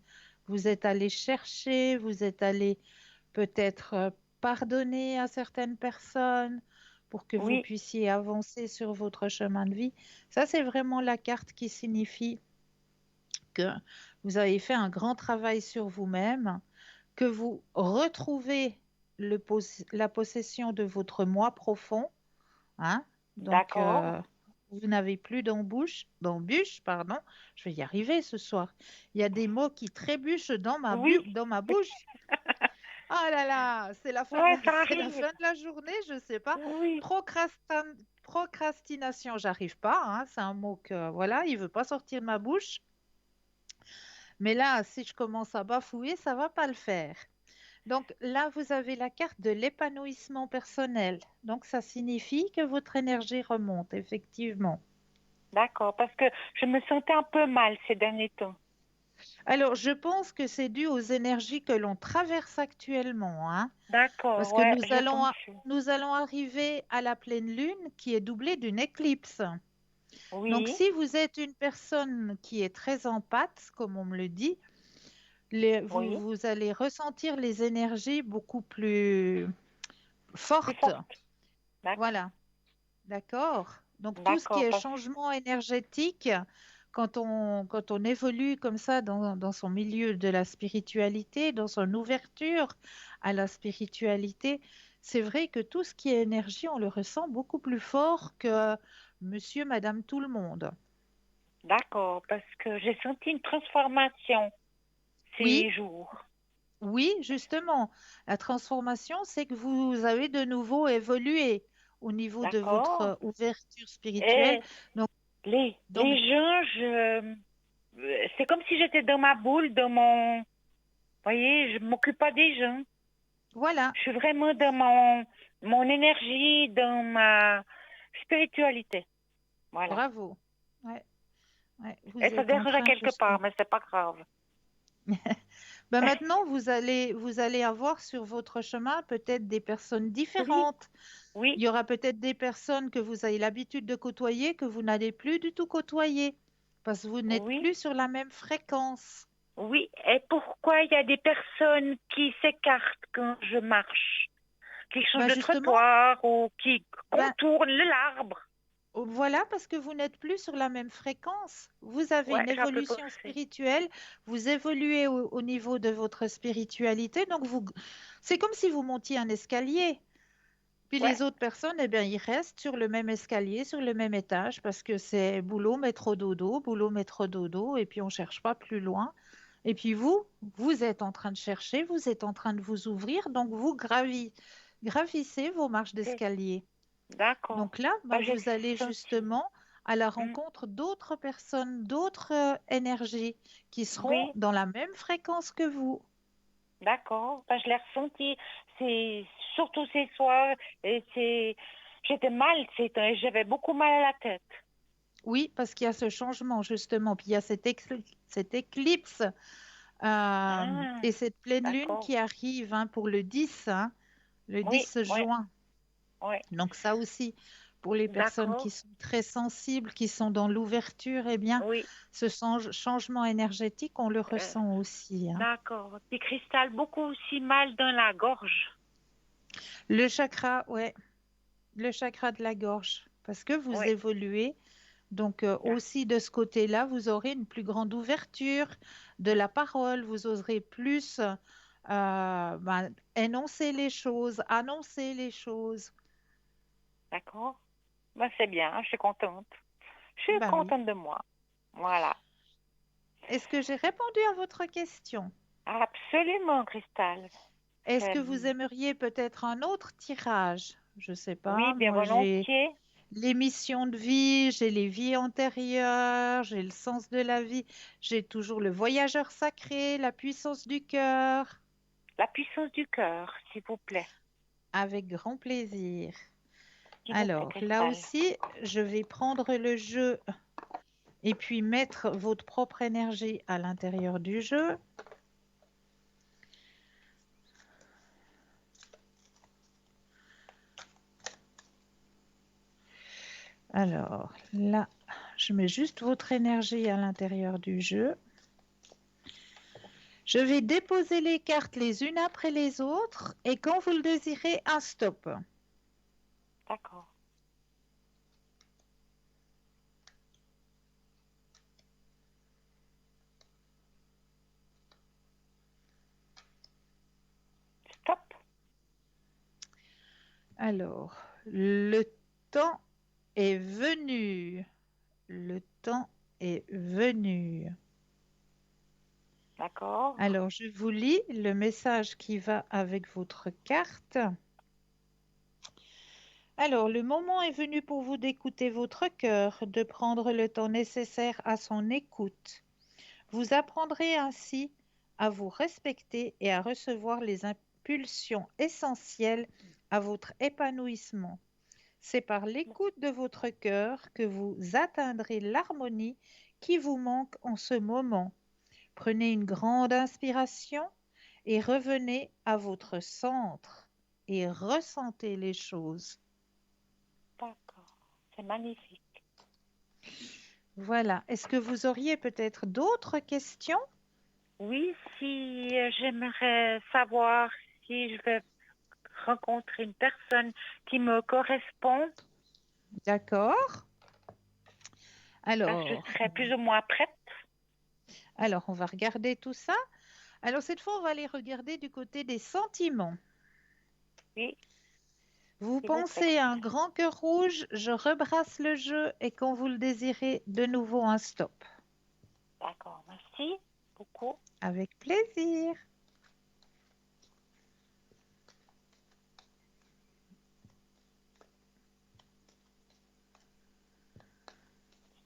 Vous êtes allé chercher, vous êtes allé peut-être pardonner à certaines personnes pour que vous Oui, puissiez avancer sur votre chemin de vie. Ça, c'est vraiment la carte qui signifie que vous avez fait un grand travail sur vous-même, que vous retrouvez la possession de votre moi profond, hein? Donc, d'accord. vous n'avez plus d'embûches, pardon. Je vais y arriver ce soir. Il y a des mots qui trébuchent Oui. dans ma bouche. Oh là là, c'est la fin de Ouais, la, ça c'est la arrive. fin de la journée, je sais pas. Oui. Procrastination, j'arrive pas, hein. C'est un mot que, voilà, il veut pas sortir de ma bouche. Mais là, si je commence à bafouiller, ça va pas le faire. Donc là, vous avez la carte de l'épanouissement personnel. Donc ça signifie que votre énergie remonte, effectivement. D'accord, parce que je me sentais un peu mal ces derniers temps. Alors, je pense que c'est dû aux énergies que l'on traverse actuellement, hein, D'accord, parce que ouais, je pense. nous allons arriver à la pleine lune qui est doublée d'une éclipse. Donc, Oui, si vous êtes une personne qui est très empathe, comme on me le dit, oui, vous allez ressentir les énergies beaucoup plus plus fortes. forte. D'accord, Voilà, d'accord? Donc, tout ce qui d'accord, est changement énergétique, quand on évolue comme ça dans son milieu de la spiritualité, dans son ouverture à la spiritualité, c'est vrai que tout ce qui est énergie, on le ressent beaucoup plus fort que monsieur, madame, tout le monde. d'accord, parce que j'ai senti une transformation Oui, ces jours. oui, justement, la transformation, c'est que vous avez de nouveau évolué au niveau de votre D'accord. ouverture spirituelle. Et Donc, donc les gens, c'est comme si j'étais dans ma boule, dans mon, vous voyez, je m'occupe pas des gens. voilà, Je suis vraiment dans mon énergie, dans ma spiritualité. Voilà. bravo. Ouais, ouais, Et vous ça êtes en dérange à train quelque part, justement. mais c'est pas grave. Ben maintenant, vous allez avoir sur votre chemin peut-être des personnes Oui, différentes. oui, Il y aura peut-être des personnes que vous avez l'habitude de côtoyer que vous n'allez plus du tout côtoyer parce que vous n'êtes oui, plus sur la même fréquence. oui. Et pourquoi il y a des personnes qui s'écartent quand je marche, qui changent Ben de justement, trottoir ou qui ben contournent l'arbre? voilà, parce que vous n'êtes plus sur la même fréquence. Vous avez Ouais, une j'ai un peu évolution pensé. spirituelle, vous évoluez au niveau de votre spiritualité, donc c'est comme si vous montiez un escalier. Puis Ouais, les autres personnes, eh bien, ils restent sur le même escalier, sur le même étage, parce que c'est boulot, métro, dodo, et puis on ne cherche pas plus loin. Et puis vous êtes en train de chercher, vous êtes en train de vous ouvrir, donc vous gravissez vos marches c'est d'escalier. d'accord. Donc là, Bah, ben, j'ai vous allez senti. justement à la Hmm, rencontre d'autres personnes, d'autres énergies qui seront oui, dans la même fréquence que vous. d'accord. Bah, je l'ai ressenti. C'est surtout ces soirs. Et j'étais mal j'avais beaucoup mal à la tête. Oui, parce qu'il y a ce changement justement, puis il y a cette éclipse Ah, et cette pleine lune d'accord. qui arrive hein, pour le 10, hein, le Oui, 10 oui, juin. oui. Donc ça aussi, pour les personnes qui D'accord. sont très sensibles, qui sont dans l'ouverture, eh bien, Oui, ce changement énergétique, on le euh, ressent aussi. Hein. d'accord. Des cristal beaucoup aussi mal dans la gorge. Le chakra, ouais, le chakra de la gorge, parce que vous Oui, évoluez. Donc d'ac- aussi de ce côté-là, vous aurez une plus grande ouverture de la parole, vous oserez plus énoncer les choses, annoncer les choses. d'accord. Ben, c'est bien, je suis contente. Je suis Bah oui. contente de moi. Voilà. Est-ce que j'ai répondu à votre question? Absolument, Cristal. Est-ce C'est- que vous aimeriez peut-être un autre tirage? Je sais Oui, pas, bien moi j'ai volontiers. les missions de vie, j'ai les vies antérieures, j'ai le sens de la vie, j'ai toujours le voyageur sacré, la puissance du cœur. La puissance du cœur, s'il vous plaît. Avec grand plaisir. S'il vous plaît, Alors là Cristal. aussi, je vais prendre le jeu et puis mettre votre propre énergie à l'intérieur du jeu. Alors là, je mets juste votre énergie à l'intérieur du jeu. Je vais déposer les cartes les unes après les autres et quand vous le désirez, un stop. D'accord. Stop. Alors, le temps est venu. Le temps est venu. D'accord. Alors, je vous lis le message qui va avec votre carte. Alors, le moment est venu pour vous d'écouter votre cœur, de prendre le temps nécessaire à son écoute. Vous apprendrez ainsi à vous respecter et à recevoir les impulsions essentielles à votre épanouissement. C'est par l'écoute de votre cœur que vous atteindrez l'harmonie qui vous manque en ce moment. Prenez une grande inspiration et revenez à votre centre et ressentez les choses. D'accord. C'est magnifique. Voilà. Est-ce que vous auriez peut-être d'autres questions? Oui, si j'aimerais savoir si je vais rencontrer une personne qui me correspond, D'accord. parce que je Alors, serais plus ou moins prête. on va regarder tout ça. Alors, cette fois, on va aller regarder du côté des sentiments. Oui, Vous s'il vous plaît, pensez à un Christelle. grand cœur rouge, je rebrasse le jeu et quand vous le désirez, de nouveau un stop. D'accord, merci beaucoup. Avec plaisir.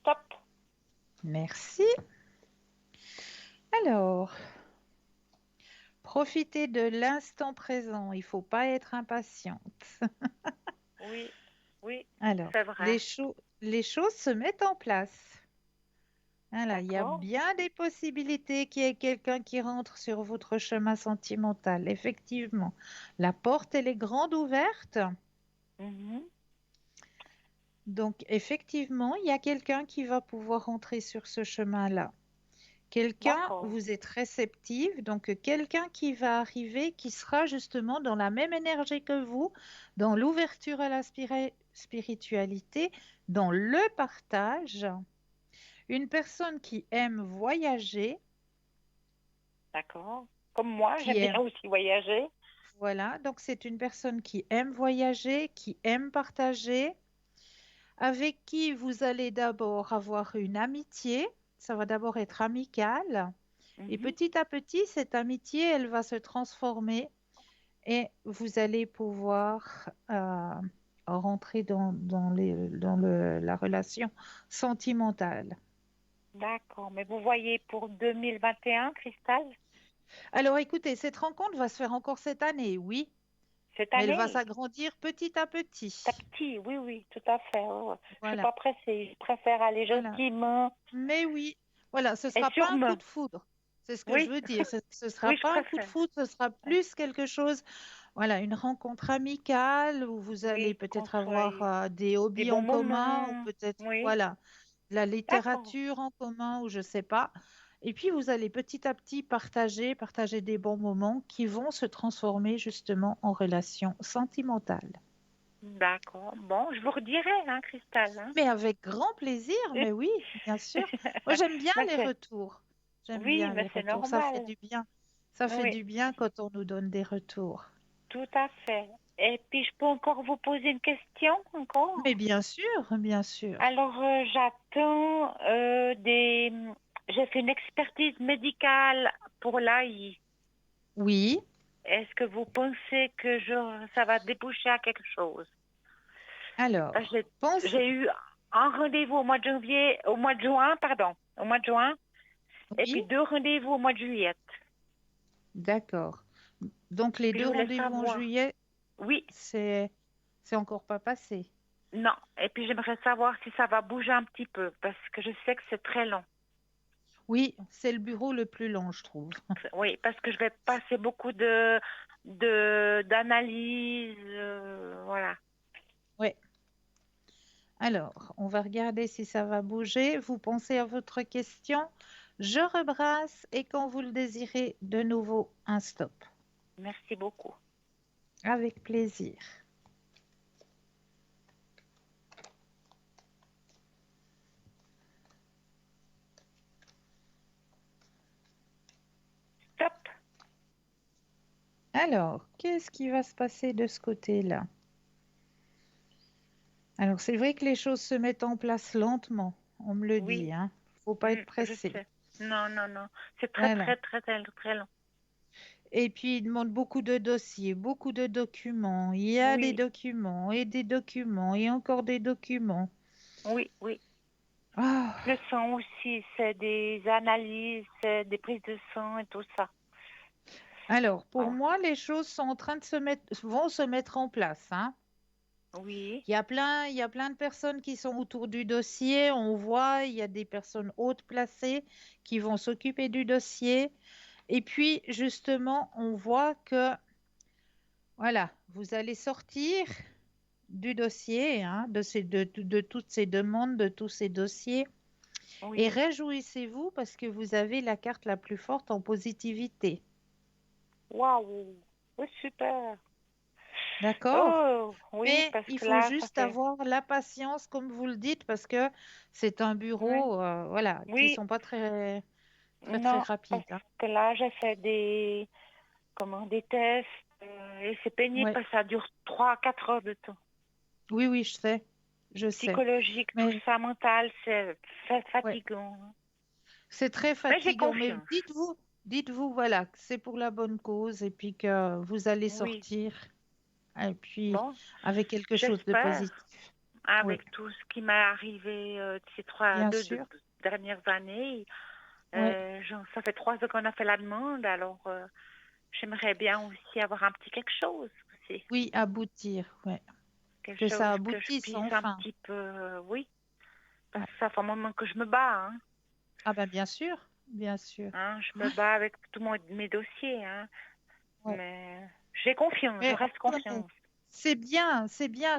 Stop. Merci. Alors, profitez de l'instant présent. Il ne faut pas être impatiente. Oui, oui, Alors, c'est vrai. les choses se mettent en place. Voilà, il y a D'accord. bien des possibilités qu'il y ait quelqu'un qui rentre sur votre chemin sentimental. Effectivement, la porte, elle est grande ouverte. Mhm. Donc, effectivement, il y a quelqu'un qui va pouvoir entrer sur ce chemin-là. Quelqu'un, D'accord. vous êtes réceptive, donc quelqu'un qui va arriver, qui sera justement dans la même énergie que vous, dans l'ouverture à la spiritualité, dans le partage. Une personne qui aime voyager, D'accord. Comme moi, qui j'aime bien aime, aussi voyager. voilà, donc c'est une personne qui aime voyager, qui aime partager, avec qui vous allez d'abord avoir une amitié. Ça va d'abord être amical. Et Mhm. petit à petit, cette amitié, elle va se transformer et vous allez pouvoir rentrer dans la relation sentimentale. D'accord. Mais vous voyez pour 2021, Cristal, Alors écoutez, cette rencontre va se faire encore cette année, oui, cette mais elle va année, s'agrandir petit à petit. petit à petit, oui, oui, tout à fait. Ouais, ouais. Je suis Voilà, pas pressée. Je préfère aller voilà. gentiment Mais oui, voilà, ce ne et sera pas un coup sûrement. de foudre. C'est ce que je Oui, veux dire. Ce ne sera oui, je pas un coup de préfère. foudre, ce sera plus quelque chose, voilà, une rencontre amicale où vous allez Oui, qu'on peut-être avoir soit des des hobbies bons en commun ou moments. peut-être, Oui, voilà, de la d'accord. littérature en commun ou je ne sais pas. Et puis vous allez petit à petit partager des bons moments qui vont se transformer justement en relations sentimentales. D'accord. Bon, je vous redirai, hein, Cristal, hein. Mais avec grand plaisir, mais oui, bien sûr. Moi, j'aime bien Mais les retours. J'aime oui, bien mais les c'est retours. Ça fait normal. du bien. Ça fait Oui, du bien quand on nous donne des retours. tout à fait. Et puis, je peux encore vous poser une question, Mais encore? bien sûr, bien sûr. Alors, j'attends des... J'ai fait une expertise médicale pour l'AI. Oui. Est-ce que vous pensez que ça va déboucher à quelque chose? Parce que Alors, pense. j'ai eu un rendez-vous au mois de janvier, au mois de juin, pardon, au mois de juin, et Oui, puis deux rendez-vous au mois de juillet. d'accord. Donc, les Puis je deux voulais rendez-vous en savoir, juillet, oui, c'est encore pas passé. non. Et puis j'aimerais savoir si ça va bouger un petit peu, parce que je sais que c'est très long. Oui, c'est le bureau le plus long, je trouve. Oui, parce que je vais passer beaucoup d'analyses, voilà. Oui. Alors, on va regarder si ça va bouger. Vous pensez à votre question. Je rebrasse et quand vous le désirez, de nouveau un stop. Merci beaucoup. Avec plaisir. Stop. Alors, qu'est-ce qui va se passer de ce côté-là? Alors, c'est vrai que les choses se mettent en place lentement, on me le Oui, dit, hein. Faut pas être je pressé. sais. Non, non, non. C'est très, Voilà. très, très, très, très long. Et puis, il demande beaucoup de dossiers, beaucoup de documents. Il y a des Oui, documents et des documents et encore des documents. oui, oui. Ah. Le sang aussi, c'est des analyses, c'est des prises de sang et tout ça. Alors, pour Ah, moi, les choses sont en train de vont se mettre en place, hein. oui, Il y a plein de personnes qui sont autour du dossier. On voit, il y a des personnes hautes placées qui vont s'occuper du dossier. Et puis, justement, on voit que, voilà, vous allez sortir du dossier, hein, de toutes ces demandes, de tous ces dossiers. Et Oui. réjouissez-vous parce que vous avez la carte la plus forte en positivité. Waouh. Oui, super. D'accord? Oh, oui, Mais parce il que faut là, ça juste fait. avoir la patience, comme vous le dites, parce que c'est un Oui. bureau, voilà, qui Oui, sont pas très, très, très non, parce rapides, hein. que là, j'ai fait des tests et c'est pénible Ouais. parce que ça dure 3 à 4 heures de temps. Oui, oui, je sais. Je sais. Psychologique, tout Mais ça, mental, c'est ouais, fatigant, hein. c'est très Mais j'ai fatigant. Mais confiance. dites-vous, voilà, que c'est pour la bonne cause et puis que vous allez Oui. sortir et puis Bon, avec quelque chose de j'espère, positif. Oui, avec tout ce qui m'est arrivé ces bien deux sûr. dernières années, Oui, ça fait 3 ans qu'on a fait la demande, alors j'aimerais bien aussi avoir un petit quelque chose aussi. oui, aboutir. Ouais. Quelque Que chose ça que je aboutisse puisse un enfin. petit peu, oui, parce Ouais. que ça fait un moment que je me bats, hein. Ah ben bien sûr, bien sûr. Hein, je me Ouais, bats avec tous mes dossiers, hein. ouais. Mais j'ai confiance, je Mais reste attendez, confiance. c'est bien,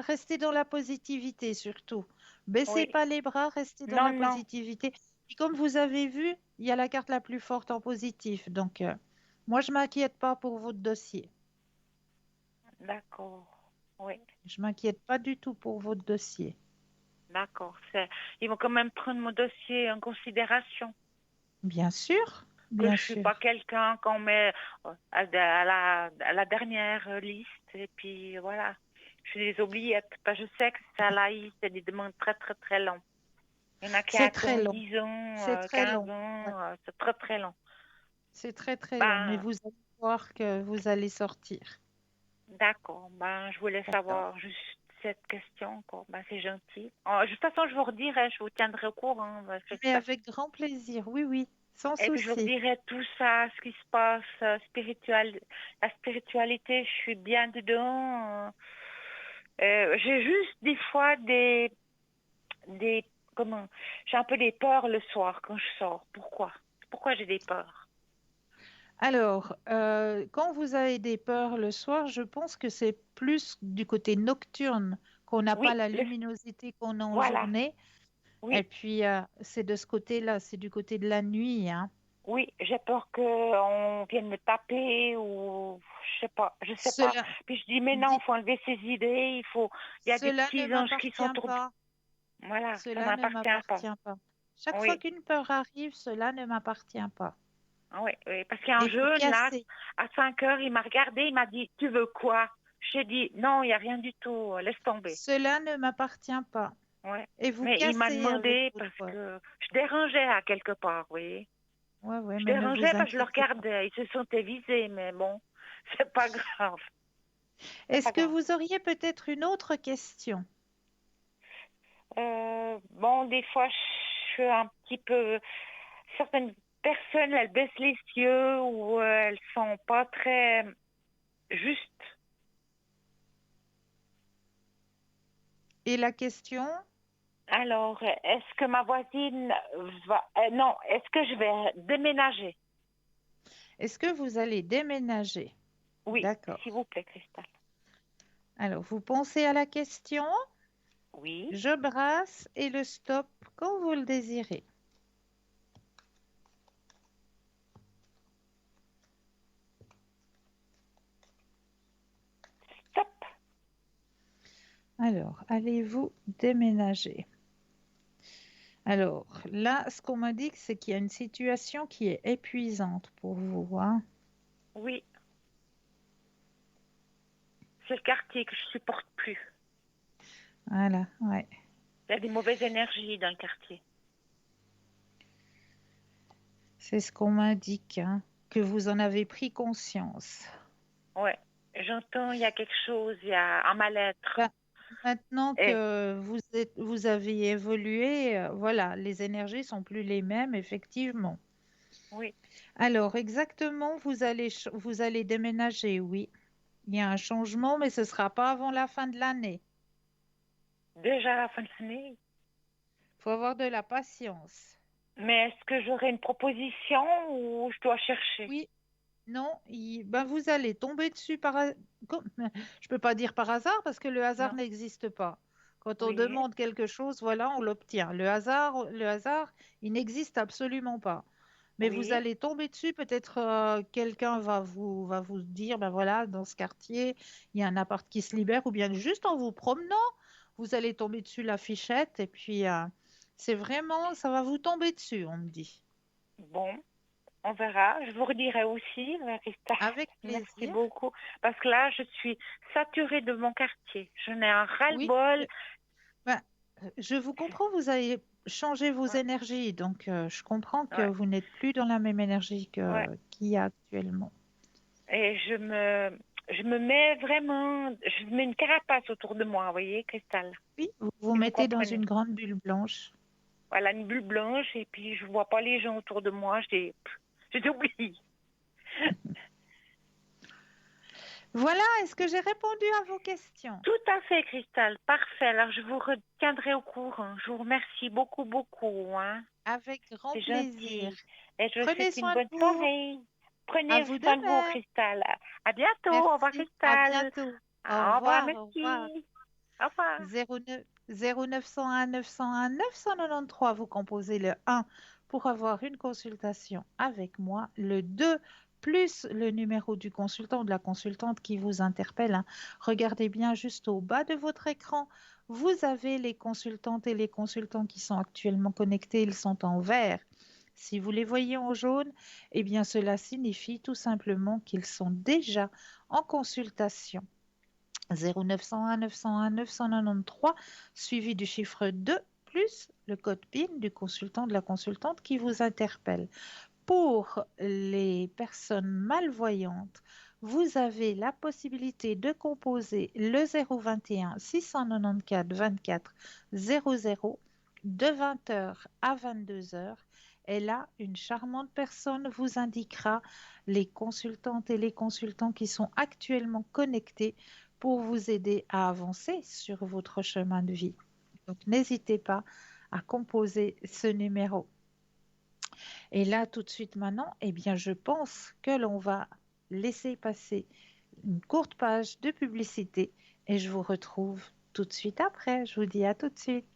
restez dans la positivité surtout. Baissez Oui. pas les bras, restez dans Non, la non. positivité. Et comme vous avez vu, il y a la carte la plus forte en positif. Donc, moi, je m'inquiète pas pour votre dossier. D'accord. Oui. Je m'inquiète pas du tout pour votre dossier. D'accord. Ils vont quand même prendre mon dossier en considération. Bien sûr, Que bien je suis sûr. pas quelqu'un qu'on met à la dernière liste. Et puis voilà. Je suis des oubliettes. Parce que je sais que ça là, c'est des demandes très, très, très longues. Il y en a qui C'est très attendent long. 10 ans, C'est très 15 long. Ouais, ans. C'est très, très long. c'est très très long. Mais Ben, vous allez voir que vous allez sortir. d'accord. Ben, je voulais D'accord. savoir juste cette question, quoi. Ben, c'est gentil. De toute façon, je vous redirai, je vous tiendrai au courant. Ben, Mais j'espère. avec grand plaisir. Oui, oui, sans Et puis, je vous souci. redirai tout ça, ce qui se passe, la spiritualité, je suis bien dedans. J'ai juste des fois des, comment, j'ai un peu des peurs le soir quand je sors. Pourquoi? Pourquoi j'ai des peurs? Alors, quand vous avez des peurs le soir, je pense que c'est plus du côté nocturne qu'on n'a pas Oui, la luminosité qu'on a en voilà. journée. Et Oui, puis, c'est de ce côté-là, c'est du côté de la nuit, hein. oui, j'ai peur qu'on vienne me taper ou je sais pas. Cela, Puis je dis, mais non, il dites, faut enlever ses idées, il y a des cela ne petits anges qui sont m'appartient autour. pas. Voilà, ça Cela ne m'appartient pas. m'appartient pas. Chaque fois Oui, qu'une peur arrive, cela ne m'appartient pas. oui, oui. Parce qu'il y a un Et vous jeune là, cassez. à 5 heures, il m'a regardé, il m'a dit, tu veux quoi? J'ai dit, non, il n'y a rien du tout, laisse tomber. Cela ne m'appartient pas. Ouais. Et vous Mais il m'a cassez avec demandé votre parce peur. que je dérangeais à quelque part, oui. Ouais, ouais, Je mais ne dérangeais vous parce que je le inquiétez pas. regardais, ils se sentaient visés, mais bon, c'est pas grave, c'est Est-ce pas que grave. vous auriez peut-être une autre question? Bon, des fois, je suis un petit peu. Certaines personnes, elles baissent les yeux ou elles sont pas très justes. Et la question, Alors, est-ce que ma voisine va. Non, est-ce que je vais déménager? est-ce que vous allez déménager? Oui, s'il D'accord. vous plaît, Cristal. Alors, vous pensez à la question, Oui, je brasse et le stop quand vous le désirez. stop. Alors, allez-vous déménager? Alors, là, ce qu'on m'a dit, c'est qu'il y a une situation qui est épuisante pour vous, hein. Oui, c'est le quartier que je supporte plus. Voilà, ouais. Il y a des mauvaises énergies dans le quartier. C'est ce qu'on m'indique, hein, que vous en avez pris conscience. Ouais, j'entends, il y a quelque chose, il y a un mal-être. Ben, maintenant Et que vous avez évolué, voilà, les énergies sont plus les mêmes, effectivement. oui, Alors, exactement, vous allez déménager, oui. Il y a un changement, mais ce ne sera pas avant la fin de l'année. déjà à la fin de l'année. Il faut avoir de la patience. Mais est-ce que j'aurai une proposition ou je dois chercher? Oui, Non, ben vous allez tomber dessus je peux pas dire par hasard parce que le hasard Non? n'existe pas. Quand on Oui, demande quelque chose, voilà, on l'obtient. Le hasard, il n'existe absolument pas. Mais vous oui. allez tomber dessus, peut-être quelqu'un va vous dire, ben voilà, dans ce quartier, il y a un appart qui se libère, ou bien juste en vous promenant, vous allez tomber dessus la fichette, et puis c'est vraiment, ça va vous tomber dessus, on me dit. Bon, on verra. Je vous redirai aussi, Marista. Avec Merci plaisir. beaucoup. Parce que là, je suis saturée de mon quartier. Je n'ai un Oui. ras-le-bol. Ben, je vous comprends, vous avez changé vos Ouais, énergies, donc je comprends que ouais, vous n'êtes plus dans la même énergie ouais. qu'il y a actuellement. Et je me mets vraiment, je mets une carapace autour de moi, vous voyez, Cristal, Oui, vous vous si vous mettez dans comprenez. une grande bulle blanche. Voilà, une bulle blanche, et puis je vois pas les gens autour de moi, je les oublie. Voilà, est-ce que j'ai répondu à vos questions? Tout à fait, Cristal, parfait. Alors, je vous retiendrai au courant. Je vous remercie beaucoup, beaucoup, hein. Avec grand C'est plaisir. gentil. Et je vous Prenez souhaite une soin de bonne vous. soirée. À Prenez vous de soin de vous, même. Cristal. À bientôt. Au revoir, Merci. À Cristal. bientôt. Au Au revoir, revoir. Au revoir. merci. Au revoir. 09 0901 901 993, vous composez le 1 pour avoir une consultation avec moi, le 2 plus le numéro du consultant ou de la consultante qui vous interpelle, hein. Regardez bien juste au bas de votre écran. Vous avez les consultantes et les consultants qui sont actuellement connectés. Ils sont en vert. Si vous les voyez en jaune, eh bien cela signifie tout simplement qu'ils sont déjà en consultation. 0901 901 993 suivi du chiffre 2 plus le code PIN du consultant de la consultante qui vous interpelle. Pour les personnes malvoyantes, vous avez la possibilité de composer le 021 694 24 00 de 20 heures à 22 heures. Et là, une charmante personne vous indiquera les consultantes et les consultants qui sont actuellement connectés pour vous aider à avancer sur votre chemin de vie. Donc, n'hésitez pas à composer ce numéro. Et là, tout de suite maintenant, eh bien, je pense que l'on va laisser passer une courte page de publicité et je vous retrouve tout de suite après. Je vous dis à tout de suite.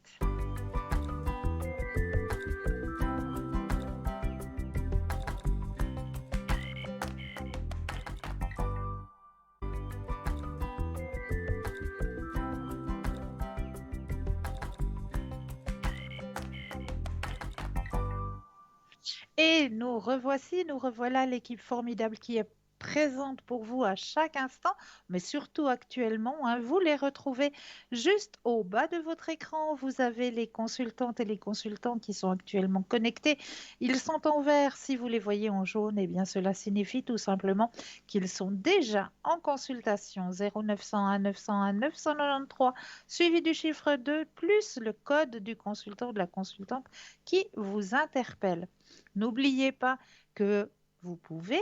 Et nous revoici, nous revoilà l'équipe formidable qui est présente pour vous à chaque instant, mais surtout actuellement, hein. Vous les retrouvez juste au bas de votre écran. Vous avez les consultantes et les consultants qui sont actuellement connectés. Ils sont en vert. Si vous les voyez en jaune, eh bien cela signifie tout simplement qu'ils sont déjà en consultation. 0901 901 993 suivi du chiffre 2 plus le code du consultant ou de la consultante qui vous interpelle. N'oubliez pas que vous pouvez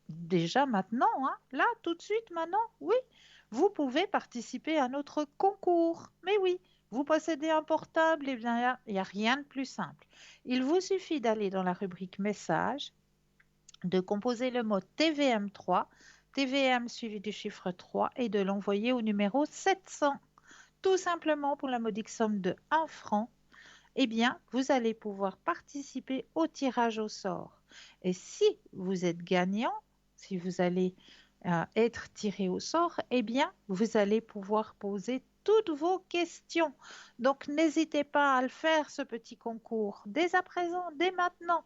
déjà maintenant, hein, là, tout de suite, maintenant, oui, vous pouvez participer à notre concours. Mais oui, vous possédez un portable, et bien, il n'y a rien de plus simple. Il vous suffit d'aller dans la rubrique message, de composer le mot TVM3, TVM suivi du chiffre 3 et de l'envoyer au numéro 700. Tout simplement pour la modique somme de 1 franc, eh bien, vous allez pouvoir participer au tirage au sort. Et si vous êtes gagnant, si vous allez être tiré au sort, eh bien, vous allez pouvoir poser toutes vos questions. Donc, n'hésitez pas à le faire, ce petit concours, dès à présent, dès maintenant.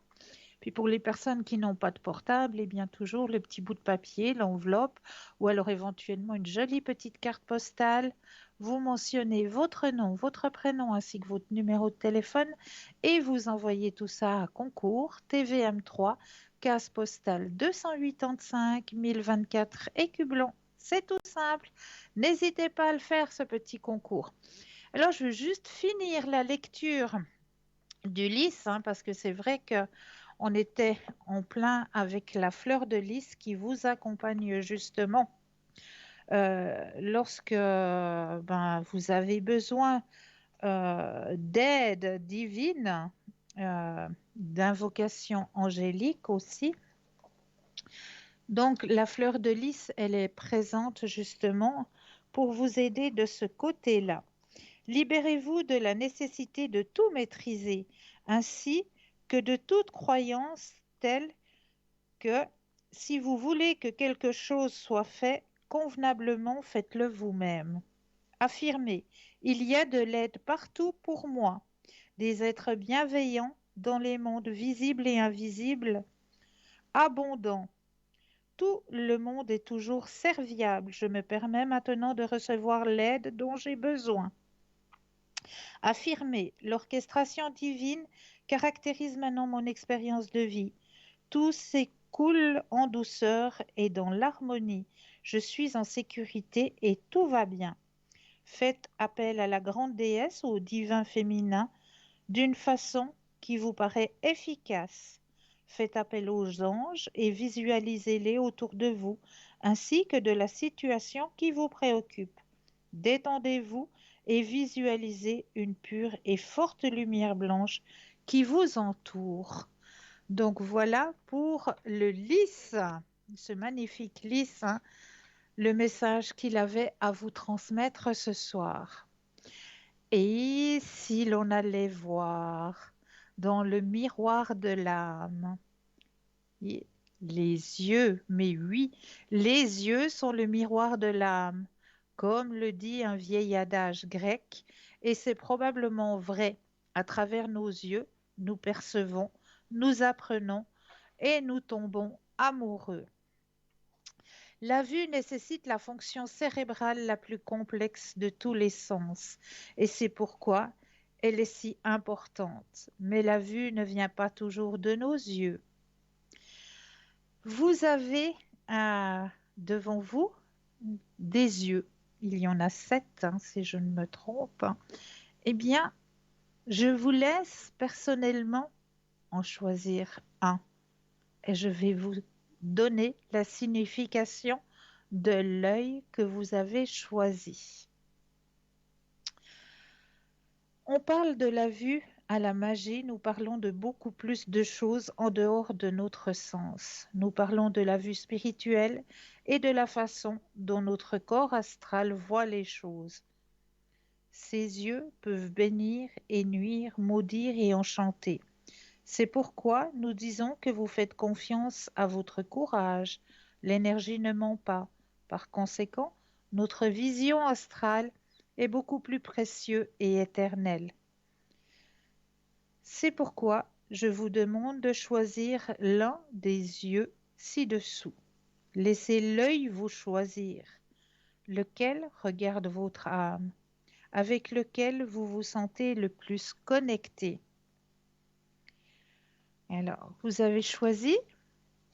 Puis pour les personnes qui n'ont pas de portable, eh bien toujours le petit bout de papier, l'enveloppe, ou alors éventuellement une jolie petite carte postale. Vous mentionnez votre nom, votre prénom ainsi que votre numéro de téléphone et vous envoyez tout ça à concours TVM3, case postale 285 1024 Écublon. C'est tout simple. N'hésitez pas à le faire, ce petit concours. Alors, je veux juste finir la lecture du lys, hein, parce que c'est vrai que on était en plein avec la fleur de lys qui vous accompagne justement lorsque vous avez besoin d'aide divine, d'invocation angélique aussi. Donc, la fleur de lys, elle est présente justement pour vous aider de ce côté-là. Libérez-vous de la nécessité de tout maîtriser, ainsi que de toute croyance telle que si vous voulez que quelque chose soit fait convenablement, faites-le vous-même. Affirmez, il y a de l'aide partout pour moi, des êtres bienveillants dans les mondes visibles et invisibles, abondants. Tout le monde est toujours serviable. Je me permets maintenant de recevoir l'aide dont j'ai besoin. Affirmez, l'orchestration divine caractérise maintenant mon expérience de vie. Tout s'écoule en douceur et dans l'harmonie. Je suis en sécurité et tout va bien. Faites appel à la grande déesse ou au divin féminin d'une façon qui vous paraît efficace. Faites appel aux anges et visualisez-les autour de vous, ainsi que de la situation qui vous préoccupe. Détendez-vous et visualisez une pure et forte lumière blanche qui vous entoure. Donc voilà pour le lys, ce magnifique lys, hein, le message qu'il avait à vous transmettre ce soir. Et si l'on allait voir dans le miroir de l'âme, y- les yeux, mais oui, les yeux sont le miroir de l'âme, comme le dit un vieil adage grec, et c'est probablement vrai. À travers nos yeux, nous percevons, nous apprenons et nous tombons amoureux. La vue nécessite la fonction cérébrale la plus complexe de tous les sens, et c'est pourquoi elle est si importante. Mais la vue ne vient pas toujours de nos yeux. Vous avez devant vous des yeux. Il y en a 7, hein, si je ne me trompe. Eh bien, je vous laisse personnellement en choisir un et je vais vous donner la signification de l'œil que vous avez choisi. On parle de la vue à la magie, nous parlons de beaucoup plus de choses en dehors de notre sens. Nous parlons de la vue spirituelle et de la façon dont notre corps astral voit les choses. Ces yeux peuvent bénir et nuire, maudire et enchanter. C'est pourquoi nous disons que vous faites confiance à votre courage. L'énergie ne ment pas. Par conséquent, notre vision astrale est beaucoup plus précieuse et éternelle. C'est pourquoi je vous demande de choisir l'un des yeux ci-dessous. Laissez l'œil vous choisir. Lequel regarde votre âme, avec lequel vous vous sentez le plus connecté. Alors, vous avez choisi?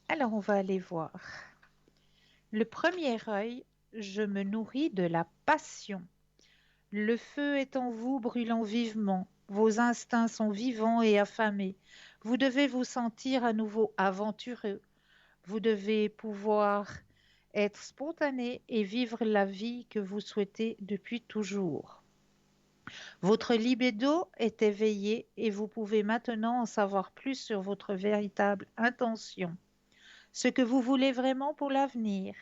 Alors, on va aller voir. Le premier œil, je me nourris de la passion. Le feu est en vous brûlant vivement. Vos instincts sont vivants et affamés. Vous devez vous sentir à nouveau aventureux. Vous devez pouvoir être spontané et vivre la vie que vous souhaitez depuis toujours. Votre libido est éveillé et vous pouvez maintenant en savoir plus sur votre véritable intention, ce que vous voulez vraiment pour l'avenir.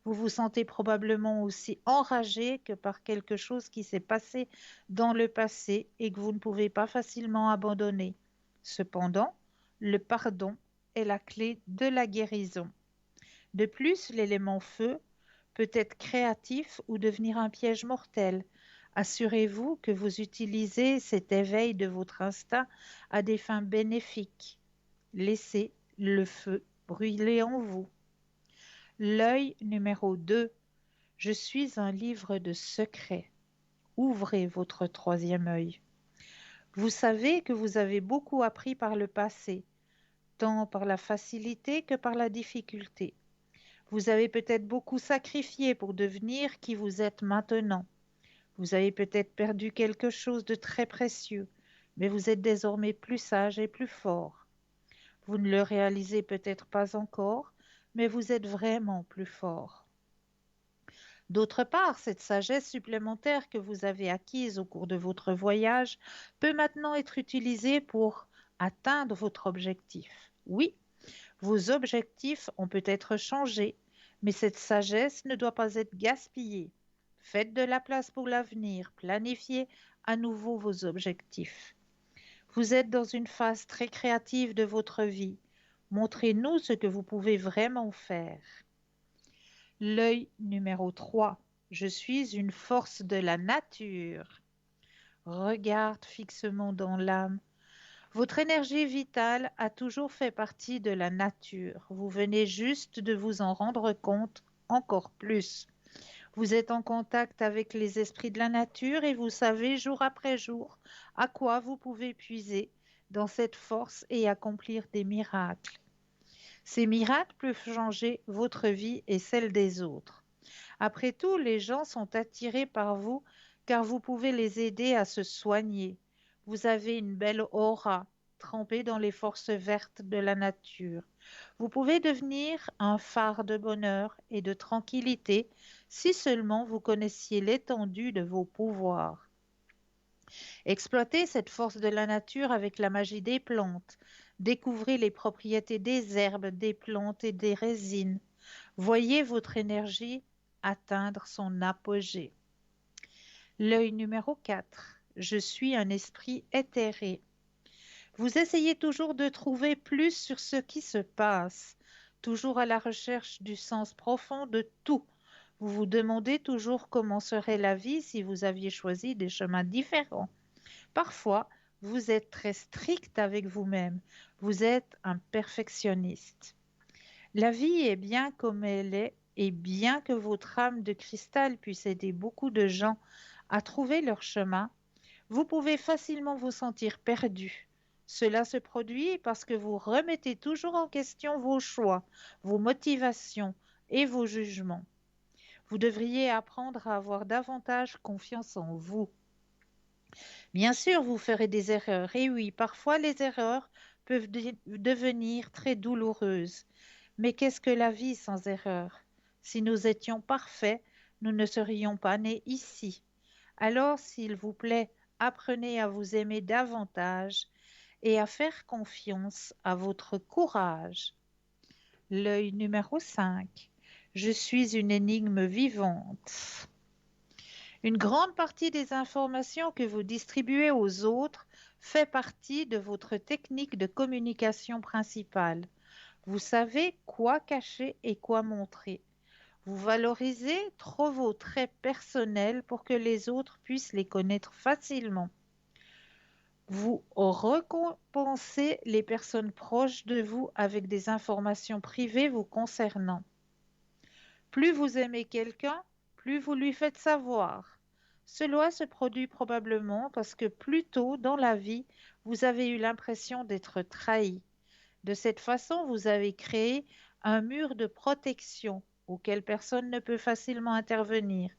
Vous vous sentez probablement aussi enragé que par quelque chose qui s'est passé dans le passé et que vous ne pouvez pas facilement abandonner. Cependant, le pardon est la clé de la guérison. De plus, l'élément feu peut être créatif ou devenir un piège mortel. Assurez-vous que vous utilisez cet éveil de votre instinct à des fins bénéfiques. Laissez le feu brûler en vous. L'œil numéro 2. Je suis un livre de secrets. Ouvrez votre troisième œil. Vous savez que vous avez beaucoup appris par le passé, tant par la facilité que par la difficulté. Vous avez peut-être beaucoup sacrifié pour devenir qui vous êtes maintenant. Vous avez peut-être perdu quelque chose de très précieux, mais vous êtes désormais plus sage et plus fort. Vous ne le réalisez peut-être pas encore, mais vous êtes vraiment plus fort. D'autre part, cette sagesse supplémentaire que vous avez acquise au cours de votre voyage peut maintenant être utilisée pour atteindre votre objectif. Oui, Vos objectifs ont peut-être changé, mais cette sagesse ne doit pas être gaspillée. Faites de la place pour l'avenir, planifiez à nouveau vos objectifs. Vous êtes dans une phase très créative de votre vie. Montrez-nous ce que vous pouvez vraiment faire. L'œil numéro 3. Je suis une force de la nature. Regarde fixement dans l'âme. Votre énergie vitale a toujours fait partie de la nature. Vous venez juste de vous en rendre compte encore plus. Vous êtes en contact avec les esprits de la nature et vous savez jour après jour à quoi vous pouvez puiser dans cette force et accomplir des miracles. Ces miracles peuvent changer votre vie et celle des autres. Après tout, les gens sont attirés par vous car vous pouvez les aider à se soigner. Vous avez une belle aura trempée dans les forces vertes de la nature. Vous pouvez devenir un phare de bonheur et de tranquillité si seulement vous connaissiez l'étendue de vos pouvoirs. Exploitez cette force de la nature avec la magie des plantes. Découvrez les propriétés des herbes, des plantes et des résines. Voyez votre énergie atteindre son apogée. L'œil numéro 4. Je suis un esprit éthéré. Vous essayez toujours de trouver plus sur ce qui se passe, toujours à la recherche du sens profond de tout. Vous vous demandez toujours comment serait la vie si vous aviez choisi des chemins différents. Parfois, vous êtes très strict avec vous-même. Vous êtes un perfectionniste. La vie est bien comme elle est, et bien que votre âme de cristal puisse aider beaucoup de gens à trouver leur chemin, vous pouvez facilement vous sentir perdu. Cela se produit parce que vous remettez toujours en question vos choix, vos motivations et vos jugements. Vous devriez apprendre à avoir davantage confiance en vous. Bien sûr, vous ferez des erreurs, et oui, parfois les erreurs peuvent devenir très douloureuses. Mais qu'est-ce que la vie sans erreur? Si nous étions parfaits, nous ne serions pas nés ici. Alors, s'il vous plaît, apprenez à vous aimer davantage et à faire confiance à votre courage. L'œil numéro 5. Je suis une énigme vivante. Une grande partie des informations que vous distribuez aux autres fait partie de votre technique de communication principale. Vous savez quoi cacher et quoi montrer. Vous valorisez trop vos traits personnels pour que les autres puissent les connaître facilement. Vous récompensez les personnes proches de vous avec des informations privées vous concernant. Plus vous aimez quelqu'un, plus vous lui faites savoir. Cela se produit probablement parce que plus tôt dans la vie, vous avez eu l'impression d'être trahi. De cette façon, vous avez créé un mur de protection auquel personne ne peut facilement intervenir.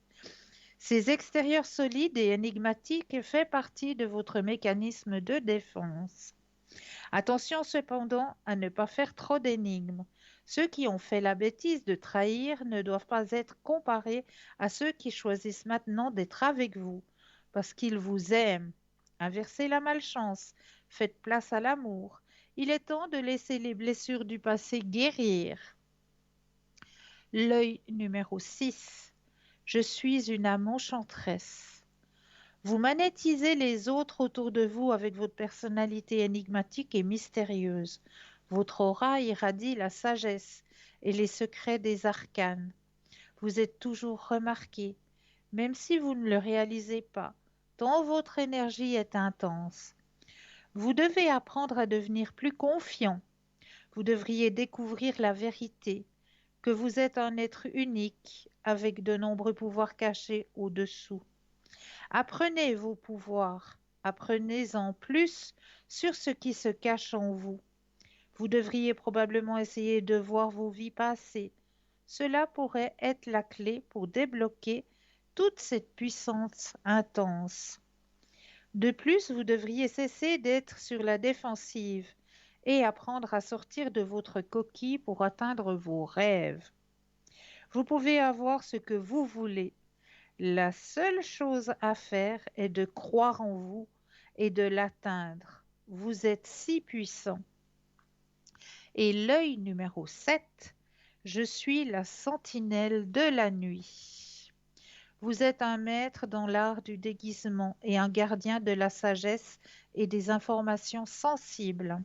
Ces extérieurs solides et énigmatiques font partie de votre mécanisme de défense. Attention cependant à ne pas faire trop d'énigmes. Ceux qui ont fait la bêtise de trahir ne doivent pas être comparés à ceux qui choisissent maintenant d'être avec vous parce qu'ils vous aiment. Inversez la malchance, faites place à l'amour. Il est temps de laisser les blessures du passé guérir. L'œil numéro 6. Je suis une âme enchanteresse. Vous magnétisez les autres autour de vous avec votre personnalité énigmatique et mystérieuse. Votre aura irradie la sagesse et les secrets des arcanes. Vous êtes toujours remarqué, même si vous ne le réalisez pas, tant votre énergie est intense. Vous devez apprendre à devenir plus confiant. Vous devriez découvrir la vérité, que vous êtes un être unique avec de nombreux pouvoirs cachés au-dessous. Apprenez vos pouvoirs, apprenez-en plus sur ce qui se cache en vous. Vous devriez probablement essayer de voir vos vies passées. Cela pourrait être la clé pour débloquer toute cette puissance intense. De plus, vous devriez cesser d'être sur la défensive et apprendre à sortir de votre coquille pour atteindre vos rêves. Vous pouvez avoir ce que vous voulez. La seule chose à faire est de croire en vous et de l'atteindre. Vous êtes si puissant. Et l'œil numéro 7, je suis la sentinelle de la nuit. Vous êtes un maître dans l'art du déguisement et un gardien de la sagesse et des informations sensibles.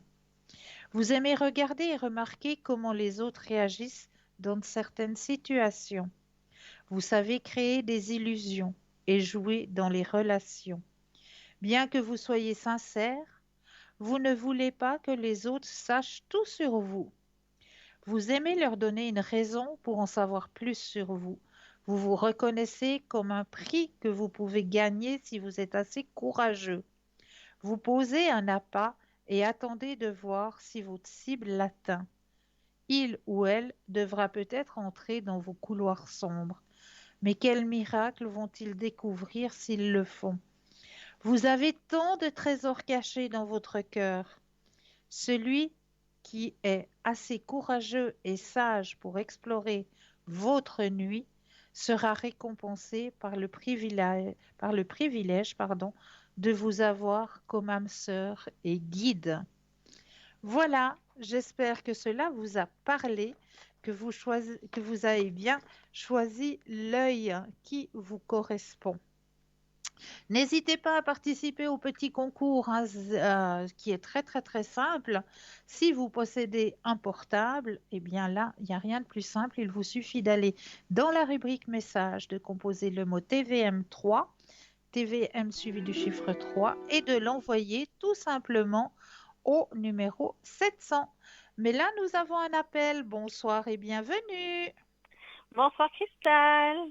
Vous aimez regarder et remarquer comment les autres réagissent dans certaines situations. Vous savez créer des illusions et jouer dans les relations. Bien que vous soyez sincère, vous ne voulez pas que les autres sachent tout sur vous. Vous aimez leur donner une raison pour en savoir plus sur vous. Vous vous reconnaissez comme un prix que vous pouvez gagner si vous êtes assez courageux. Vous posez un appât et attendez de voir si votre cible l'atteint. Il ou elle devra peut-être entrer dans vos couloirs sombres. Mais quel miracle vont-ils découvrir s'ils le font? Vous avez tant de trésors cachés dans votre cœur. Celui qui est assez courageux et sage pour explorer votre nuit sera récompensé par le privilège, de vous avoir comme âme sœur et guide. Voilà, j'espère que cela vous a parlé, que vous avez bien choisi l'œil qui vous correspond. N'hésitez pas à participer au petit concours hein, qui est très très très simple. Si vous possédez un portable, eh bien là, il n'y a rien de plus simple. Il vous suffit d'aller dans la rubrique message, de composer le mot TVM3, TVM suivi du chiffre 3 et de l'envoyer tout simplement au numéro 700. Mais là, nous avons un appel. Bonsoir et bienvenue. Bonsoir Christelle.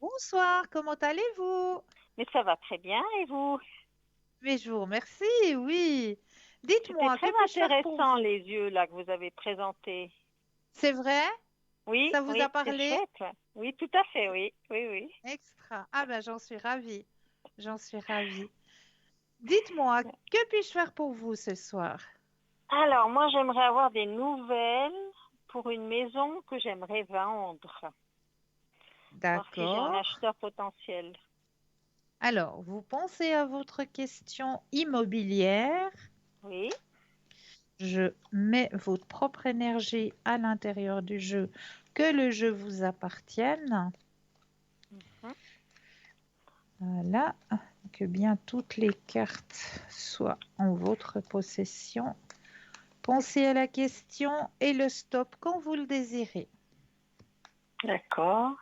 Bonsoir, comment allez-vous? Mais ça va très bien et vous? Mais je vous remercie, oui. C'était Dites-moi, très que puis-je faire pour intéressant vous? les yeux là que vous avez présentés. C'est vrai? Oui, Ça vous a oui, c'est parlé? chouette. Ouais. Oui, tout à fait, oui, oui, oui. Extra. Ah ben, j'en suis ravie. J'en suis ravie. Dites-moi, que puis-je faire pour vous ce soir? Alors, moi, j'aimerais avoir des nouvelles pour une maison que j'aimerais vendre. Voir si j'ai un D'accord. acheteur potentiel. Alors, vous pensez à votre question immobilière. Oui, Je mets votre propre énergie à l'intérieur du jeu, que le jeu vous appartienne. mhm, Voilà, que bien toutes les cartes soient en votre possession. Pensez à la question et le stop quand vous le désirez. d'accord.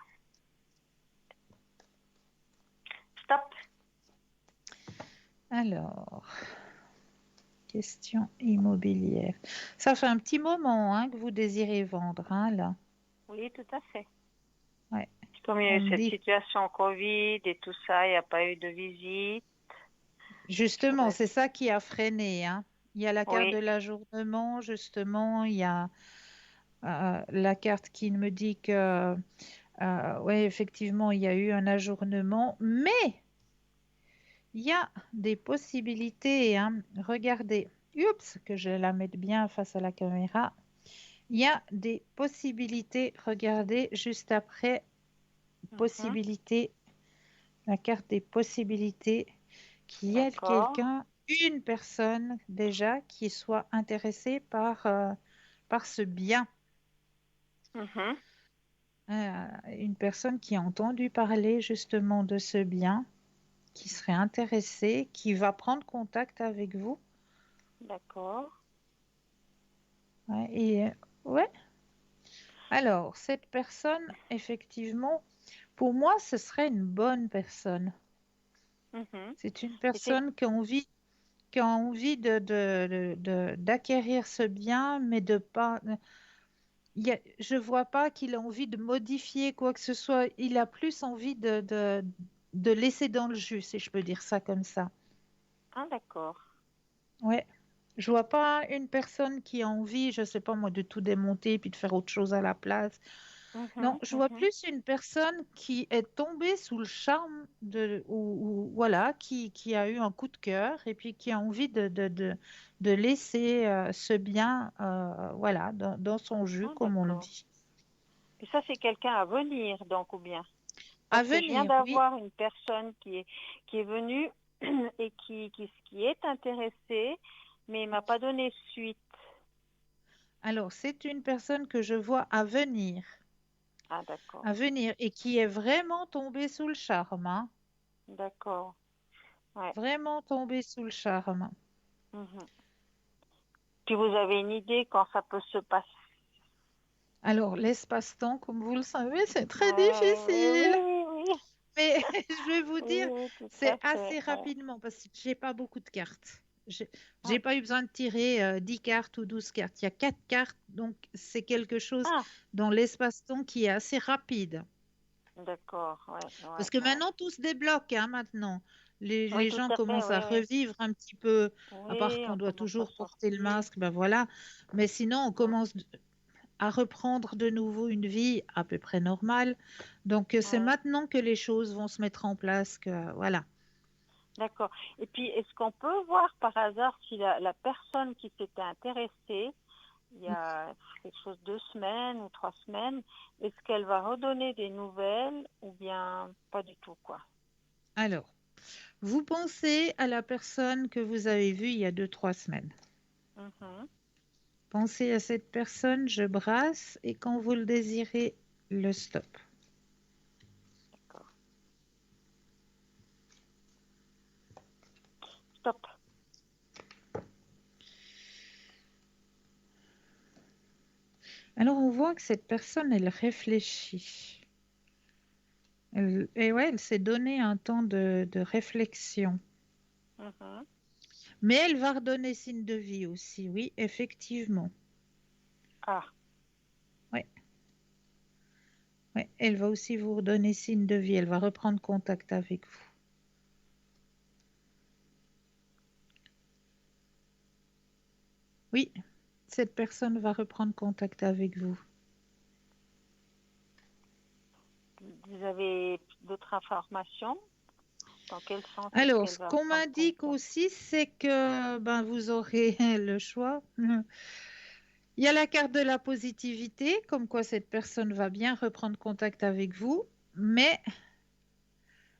Stop. Alors, question immobilière. Ça fait un petit moment hein, que vous désirez vendre, hein, là. Oui, tout à fait. Ouais. Comme il y a On eu me cette dit, situation Covid et tout ça, il n'y a pas eu de visite. justement, Faudrait- c'est ça qui a freiné, hein. Il y a la carte de Oui, l'ajournement, justement, il y a la carte qui me dit que, oui, effectivement, il y a eu un ajournement, mais il y a des possibilités, hein. Regardez, oups, que je la mette bien face à la caméra. Il y a des possibilités, regardez, juste après, mhm, possibilités, la carte des possibilités, qu'il y ait d'accord. quelqu'un, une personne déjà qui soit intéressée par ce bien. Mhm, Une personne qui a entendu parler justement de ce bien, qui serait intéressée, qui va prendre contact avec vous. d'accord. Ouais, ouais. Alors, cette personne, effectivement, pour moi, ce serait une bonne personne. Mhm. C'est une Et c'est personne qui a envie d'acquérir ce bien, mais de pas. Je vois pas qu'il a envie de modifier quoi que ce soit. Il a plus envie de laisser dans le jus, si je peux dire ça comme ça. ah, d'accord. Ouais. Je vois pas une personne qui a envie, je sais pas moi, de tout démonter puis de faire autre chose à la place. Non, Mhm, je vois mhm. plus une personne qui est tombée sous le charme voilà, qui a eu un coup de cœur et puis qui a envie de laisser ce bien, voilà, dans son jus, Ah, comme on le d'accord. dit. Et ça, c'est quelqu'un à venir, donc, ou bien? À Parce que je viens venir, oui. d'avoir une personne qui est venue et qui est intéressée, mais il m'a pas donné suite. Alors, c'est une personne que je vois Ah, d'accord. à venir, et qui est vraiment tombée sous le charme, hein. D'accord. Ouais. Vraiment tombée sous le charme. Mhm. Puis vous avez une idée quand ça peut se passer? Alors, l'espace-temps, comme vous le savez, c'est très Oui, difficile. oui, oui, Mais je vais vous oui, dire, oui, tout c'est à fait. assez Ouais. rapidement parce que j'ai pas beaucoup de cartes. J'ai Ah, pas eu besoin de tirer 10 cartes ou 12 cartes. Il y a 4 cartes, donc c'est quelque chose ah, dans l'espace-temps qui est assez rapide. d'accord. Ouais, Parce ouais, que ouais. maintenant, tout se débloque, hein, maintenant. Oui, Les tout gens à fait. commencent Oui, à oui. revivre un petit peu, à part Oui, qu'on on doit commence à toujours porter le sortir. masque, ben voilà. Mais sinon, on Ouais, commence à reprendre de nouveau une vie à peu près normale. Donc, c'est ouais. maintenant que les choses vont se mettre en place, que voilà. D'accord. Et puis, est-ce qu'on peut voir par hasard si la personne qui s'était intéressée, il y a quelque chose 2 semaines ou 3 semaines, est-ce qu'elle va redonner des nouvelles ou bien pas du tout, quoi? Alors, vous pensez à la personne que vous avez vue il y a 2, 3 semaines. Mhm. Pensez à cette personne, je brasse, et quand vous le désirez, le stop. D'accord. Stop. Alors, on voit que cette personne, elle réfléchit. Et ouais, elle s'est donné un temps de réflexion. Mhm. Mais elle va redonner signe de vie aussi, oui, effectivement. Ah, Ouais, ouais, elle va aussi vous redonner signe de vie. Elle va reprendre contact avec vous. Oui, cette personne va reprendre contact avec vous. vous avez d'autres informations? Dans quel sens est-ce Alors, qu'elle ce va qu'on prendre m'indique contact? aussi, c'est que ben, vous aurez le choix. Il y a la carte de la positivité, comme quoi cette personne va bien reprendre contact avec vous. Mais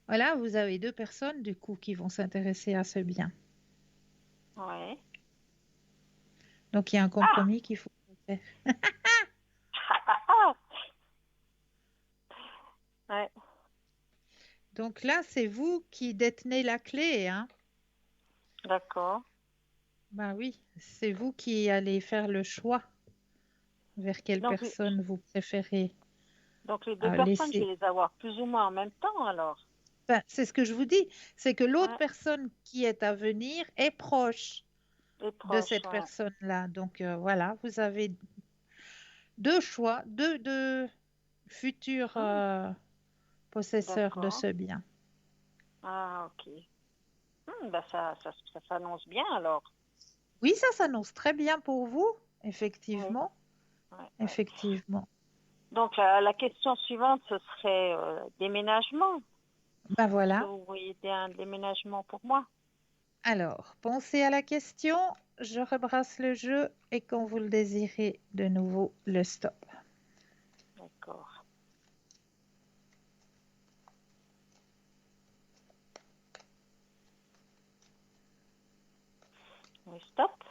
voilà, vous avez 2 personnes du coup qui vont s'intéresser à ce bien. Ouais. Donc, il y a un Ah! compromis qu'il faut faire. Ouais, Donc là, c'est vous qui détenez la clé, hein. d'accord. Ben oui, c'est vous qui allez faire le choix vers quelle Donc, personne vous préférez donc les deux personnes, je laisser. vais les avoir plus ou moins en même temps alors. Enfin, c'est ce que je vous dis, c'est que l'autre Ouais, personne qui est à venir est proche les de proches, cette ouais. personne-là. Donc voilà, vous avez 2 choix, deux futurs Hmm, possesseurs de d'accord. ce bien. Ah, ok. Bah ça s'annonce bien alors. Oui, ça s'annonce très bien pour vous, Oui, effectivement, ouais, ouais. effectivement. Donc la question suivante, ce serait déménagement. Ben Est-ce que voilà. vous voyez un déménagement pour moi? Alors, pensez à la question, je rebrasse le jeu, et quand vous le désirez, de nouveau, le stop. D'accord. Oui, stop.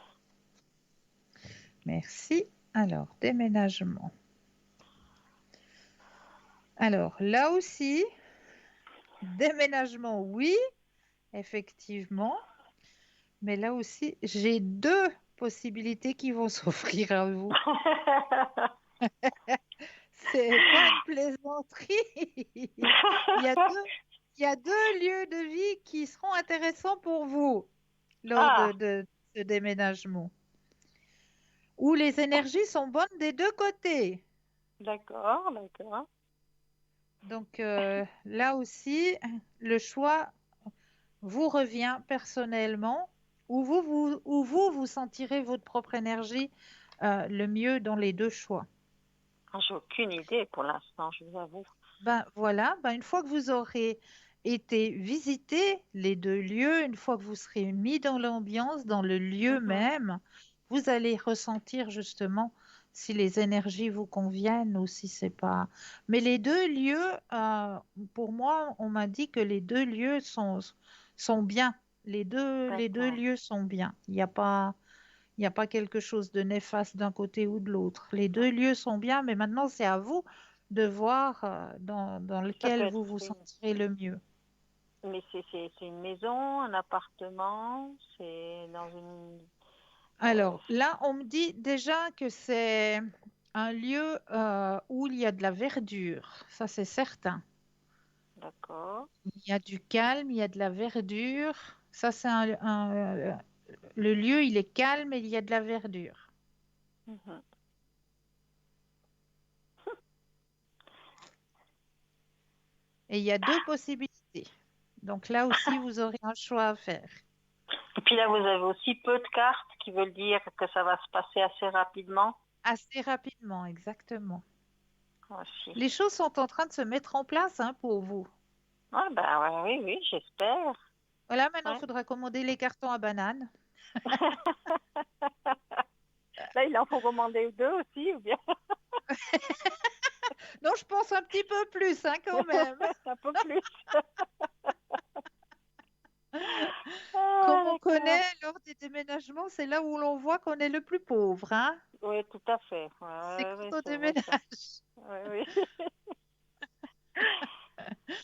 Merci. Alors, déménagement. Alors, là aussi, déménagement, oui, effectivement. Mais là aussi, j'ai 2 possibilités qui vont s'offrir à vous. C'est pas une plaisanterie. Il y a deux, il y a 2 lieux de vie qui seront intéressants pour vous lors Ah, de ce déménagement, où les énergies sont bonnes des 2 côtés. d'accord, d'accord. Donc là aussi, le choix vous revient personnellement, où vous sentirez votre propre énergie le mieux dans les 2 choix. Ah, j'ai aucune idée pour l'instant, je vous avoue. Ben voilà, ben une fois que vous aurez été visiter les 2 lieux, une fois que vous serez mis dans l'ambiance, dans le lieu Mhm, même, vous allez ressentir justement si les énergies vous conviennent ou si c'est pas. Mais les 2 lieux, pour moi, on m'a dit que les 2 lieux sont bien. Les deux d'accord. lieux sont bien. Il n'y a pas, Il n'y a pas quelque chose de néfaste d'un côté ou de l'autre. Les deux lieux sont bien, mais maintenant, c'est à vous de voir dans Ça peut lequel être vous vous sentirez le mieux. mais c'est une maison, un appartement, c'est dans une Alors là, on me dit déjà que c'est un lieu où il y a de la verdure. Ça, c'est certain. d'accord. Il y a du calme, il y a de la verdure. Ça, le lieu, il est calme et il y a de la verdure. Mhm. Et il y a deux possibilités. Donc là aussi, vous aurez un choix à faire. Et puis là, vous avez aussi peu de cartes qui veulent dire que ça va se passer assez rapidement Assez rapidement, exactement. aussi. Les choses sont en train de se mettre en place hein, pour vous. Ouais, ben ouais, oui, oui, j'espère. Voilà, maintenant, il Ouais. faudra commander les cartons à bananes. Là, il en faut commander deux aussi, ou bien Non, je pense un petit peu plus hein, quand même. un peu plus. Comme Ah, on d'accord. connaît, lors des déménagements, c'est là où l'on voit qu'on est le plus pauvre, hein. Oui, tout à fait. Ouais, C'est ouais, quand ouais, on c'est vrai ça. déménage. Ouais, oui.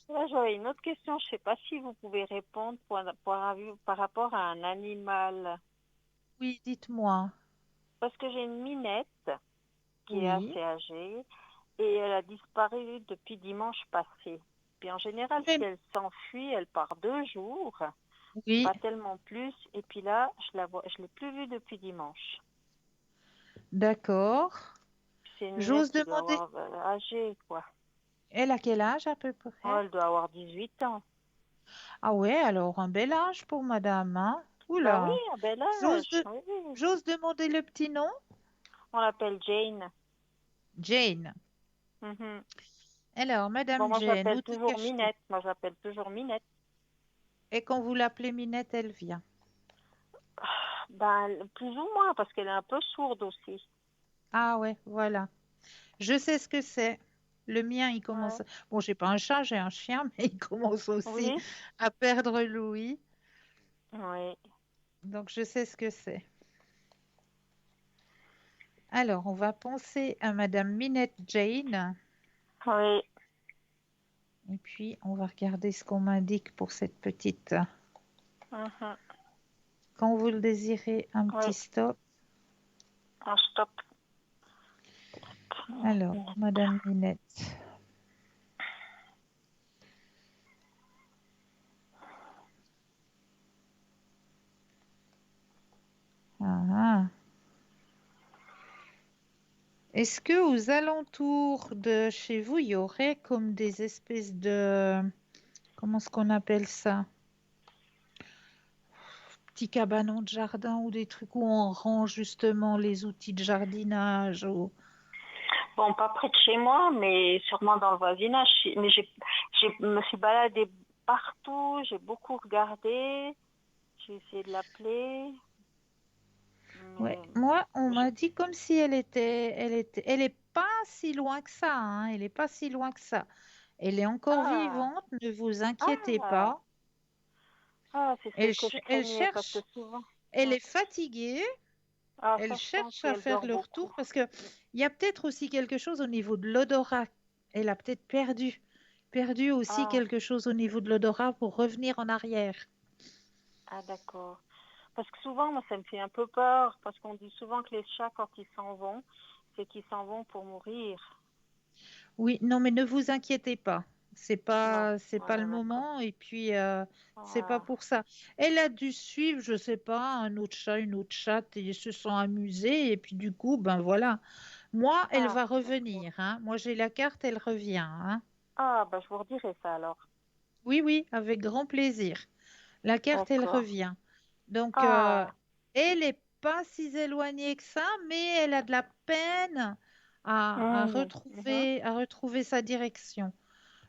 Là, j'aurais une autre question. Je ne sais pas si vous pouvez répondre par rapport à un animal. Oui, dites-moi. Parce que j'ai une minette qui est Oui. assez âgée et elle a disparu depuis dimanche passé. Puis en général, Mais- si elle s'enfuit, elle part 2 jours, Oui, pas tellement plus. Et puis là, je l'ai plus vue depuis dimanche. d'accord. C'est une minette J'ose qui doit demander, avoir âgée, quoi. elle a quel âge à peu Oh, près? elle doit avoir 18 ans. Ah ouais, alors un bel âge pour madame, hein? Bah oui, Oula. un bel J'ose âge. de- Oui, oui. j'ose demander le petit nom? On l'appelle Jane. Jane. Mhm. Alors, Bon, madame moi, je Jane, l'appelle où te toujours caches-tu? Minette. Moi, je l'appelle toujours Minette. Et quand vous l'appelez Minette, elle vient. Ben, plus ou moins, parce qu'elle est un peu sourde aussi. Ah ouais, voilà. Je sais ce que c'est. Le mien, il Ouais. commence. Bon, j'ai pas un chat, j'ai un chien, mais il commence aussi Oui. à perdre l'ouïe. Oui. Donc, je sais ce que c'est. Alors, on va penser à Madame Minette Jane. Oui. Et puis, on va regarder ce qu'on m'indique pour cette petite. Mhm. Quand vous le désirez, un Oui. petit stop. On stop. Alors, Madame Minette. Ah, ah. Est-ce que aux alentours de chez vous, il y aurait comme des espèces de... Comment est-ce qu'on appelle ça? Petits cabanons de jardin ou des trucs où on range justement les outils de jardinage ou... Bon, pas près de chez moi, mais sûrement dans le voisinage. Mais je me suis baladée partout, j'ai beaucoup regardé, j'ai essayé de l'appeler, Ouais, mais moi, on j'ai... m'a dit comme si elle est pas si loin que ça, hein, elle est pas si loin que ça. Elle est encore Ah, vivante, ne vous inquiétez ah, pas. c'est ce que je Elle craignais parce que cherche, souvent... elle Ouais. est fatiguée, Ah, elle ça, je pense, cherche oui, à elle faire dort le beaucoup. retour parce que il y a peut-être aussi quelque chose au niveau de l'odorat. Elle a peut-être perdu aussi Ah, quelque chose au niveau de l'odorat pour revenir en arrière. ah, d'accord. Parce que souvent, moi, ça me fait un peu peur, parce qu'on dit souvent que les chats, quand ils s'en vont, c'est qu'ils s'en vont pour mourir. Oui, non, mais ne vous inquiétez pas. Non, C'est pas le voilà, d'accord. moment et puis c'est pas Ah, pour ça. Elle a dû suivre, je sais pas, un autre chat, une autre chatte et ils se sont amusés et puis du coup, ben voilà. Moi, elle ah, va d'accord. revenir, hein. Moi, j'ai la carte, elle revient, hein. Ah, bah, je vous redirai ça alors. Oui, oui, avec grand plaisir. La carte, elle D'accord. revient. Donc, Ah, elle est pas si éloignée que ça, mais elle a de la peine mhm. à retrouver sa direction.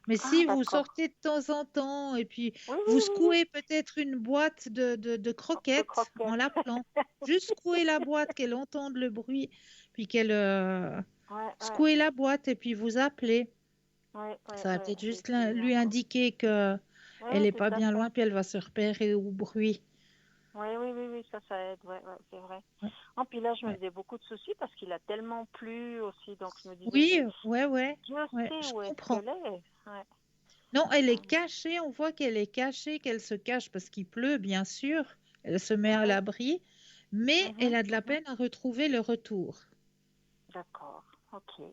Mais Ah, si vous d'accord. sortez de temps en temps et puis Oui, vous oui, oui, secouez peut-être une boîte de oui. De croquettes en croquettes. l'appelant, juste secouer la boîte, qu'elle entende le bruit, puis qu'elle Ouais, ouais, secouez la boîte et puis vous appelez. ouais, ouais, Ça va ouais. peut-être J'ai juste essayé lui encore. indiquer que Oui, elle est tout pas à bien fait. loin, puis elle va se repérer au bruit. Oui, oui, oui, oui, ça aide, ouais, ouais, c'est vrai. Ouais, En puis là, je me ouais. faisais beaucoup de soucis parce qu'il a tellement plu aussi, donc je me disais, Oui, ouais, ouais, Dieu ouais, sait je où est-ce comprends. qu'elle est. Ouais. Non, elle est Hum. cachée, on voit qu'elle est cachée, qu'elle se cache parce qu'il pleut, bien sûr. Elle se met à Oui. l'abri, mais elle Mhm, a de la mhm. peine à retrouver le retour. D'accord, ok.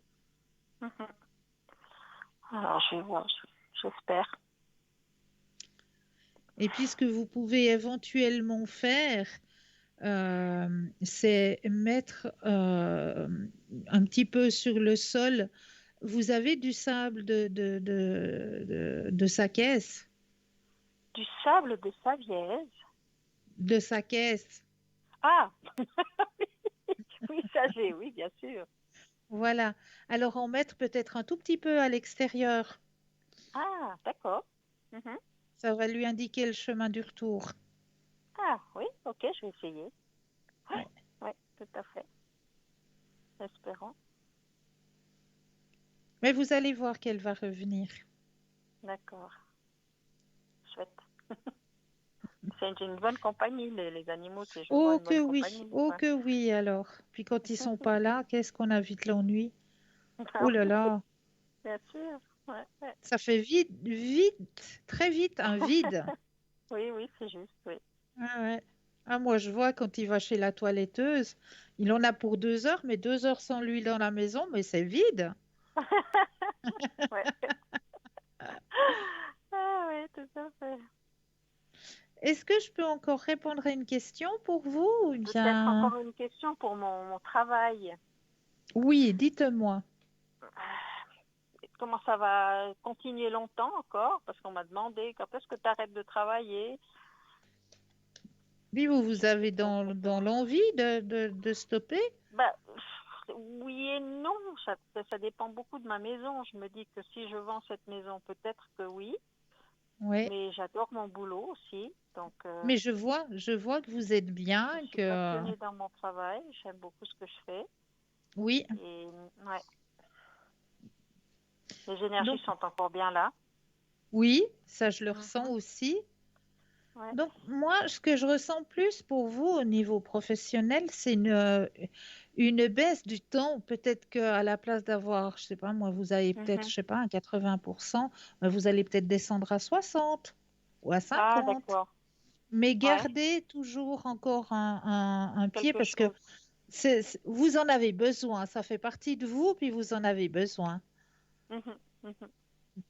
Mhm. Alors, je vais voir, j'espère. Et puis, ce que vous pouvez éventuellement faire, c'est mettre un petit peu sur le sol. Vous avez du sable de sa caisse, Du sable de Savièse. de sa caisse. Ah, oui, ça j'ai, oui, bien sûr. Voilà. Alors, en mettre peut-être un tout petit peu à l'extérieur. Ah, d'accord. Mhm. Ça va lui indiquer le chemin du retour. Ah, oui, ok, je vais essayer. Oui, Ouais. oui, tout à fait. Espérons. Mais vous allez voir qu'elle va revenir. D'accord, chouette. C'est une bonne compagnie, les animaux, c'est souvent Oh une bonne que oui, compagnie. oh Ouais. que oui alors. Puis quand ils sont pas là, qu'est-ce qu'on a vite l'ennui. Ah Oh là oui, là, bien sûr. Ouais, ouais. ça fait vite, vite, très vite un vide. Oui, oui, c'est juste, oui. Ah ouais. Ah, moi je vois quand il va chez la toiletteuse, il en a pour 2 heures, mais 2 heures sans lui dans la maison, mais c'est vide. Ouais. Ah oui, tout à fait. Est-ce que je peux encore répondre à une question pour vous ou Peut-être bien... encore une question pour mon travail. Oui, dites-moi. Comment ça va continuer longtemps encore? Parce qu'on m'a demandé quand est-ce que tu arrêtes de travailler? Oui, vous Je sais avez pas dans exactement. l'envie de stopper? Bah, oui et non, ça dépend beaucoup de ma maison. Je me dis que si je vends cette maison, peut-être que oui, Oui. mais j'adore mon boulot aussi. Donc, Mais je vois que vous êtes bien, je suis que passionnée dans mon travail. J'aime beaucoup ce que je fais. oui. Et ouais, les énergies Donc sont encore bien là. oui, ça je le ressens Mhm. aussi. Ouais. Donc moi, ce que je ressens plus pour vous au niveau professionnel, c'est une baisse du temps. Peut-être qu'à la place d'avoir, je sais pas, moi, vous avez peut-être, Mhm. je sais pas, un 80%, vous allez peut-être descendre à 60 ou à Ah, 50. d'accord. Mais Ouais, gardez toujours encore un pied quelque parce que chose. vous en avez besoin. Ça fait partie de vous, puis vous en avez besoin. Mhm. Mhm.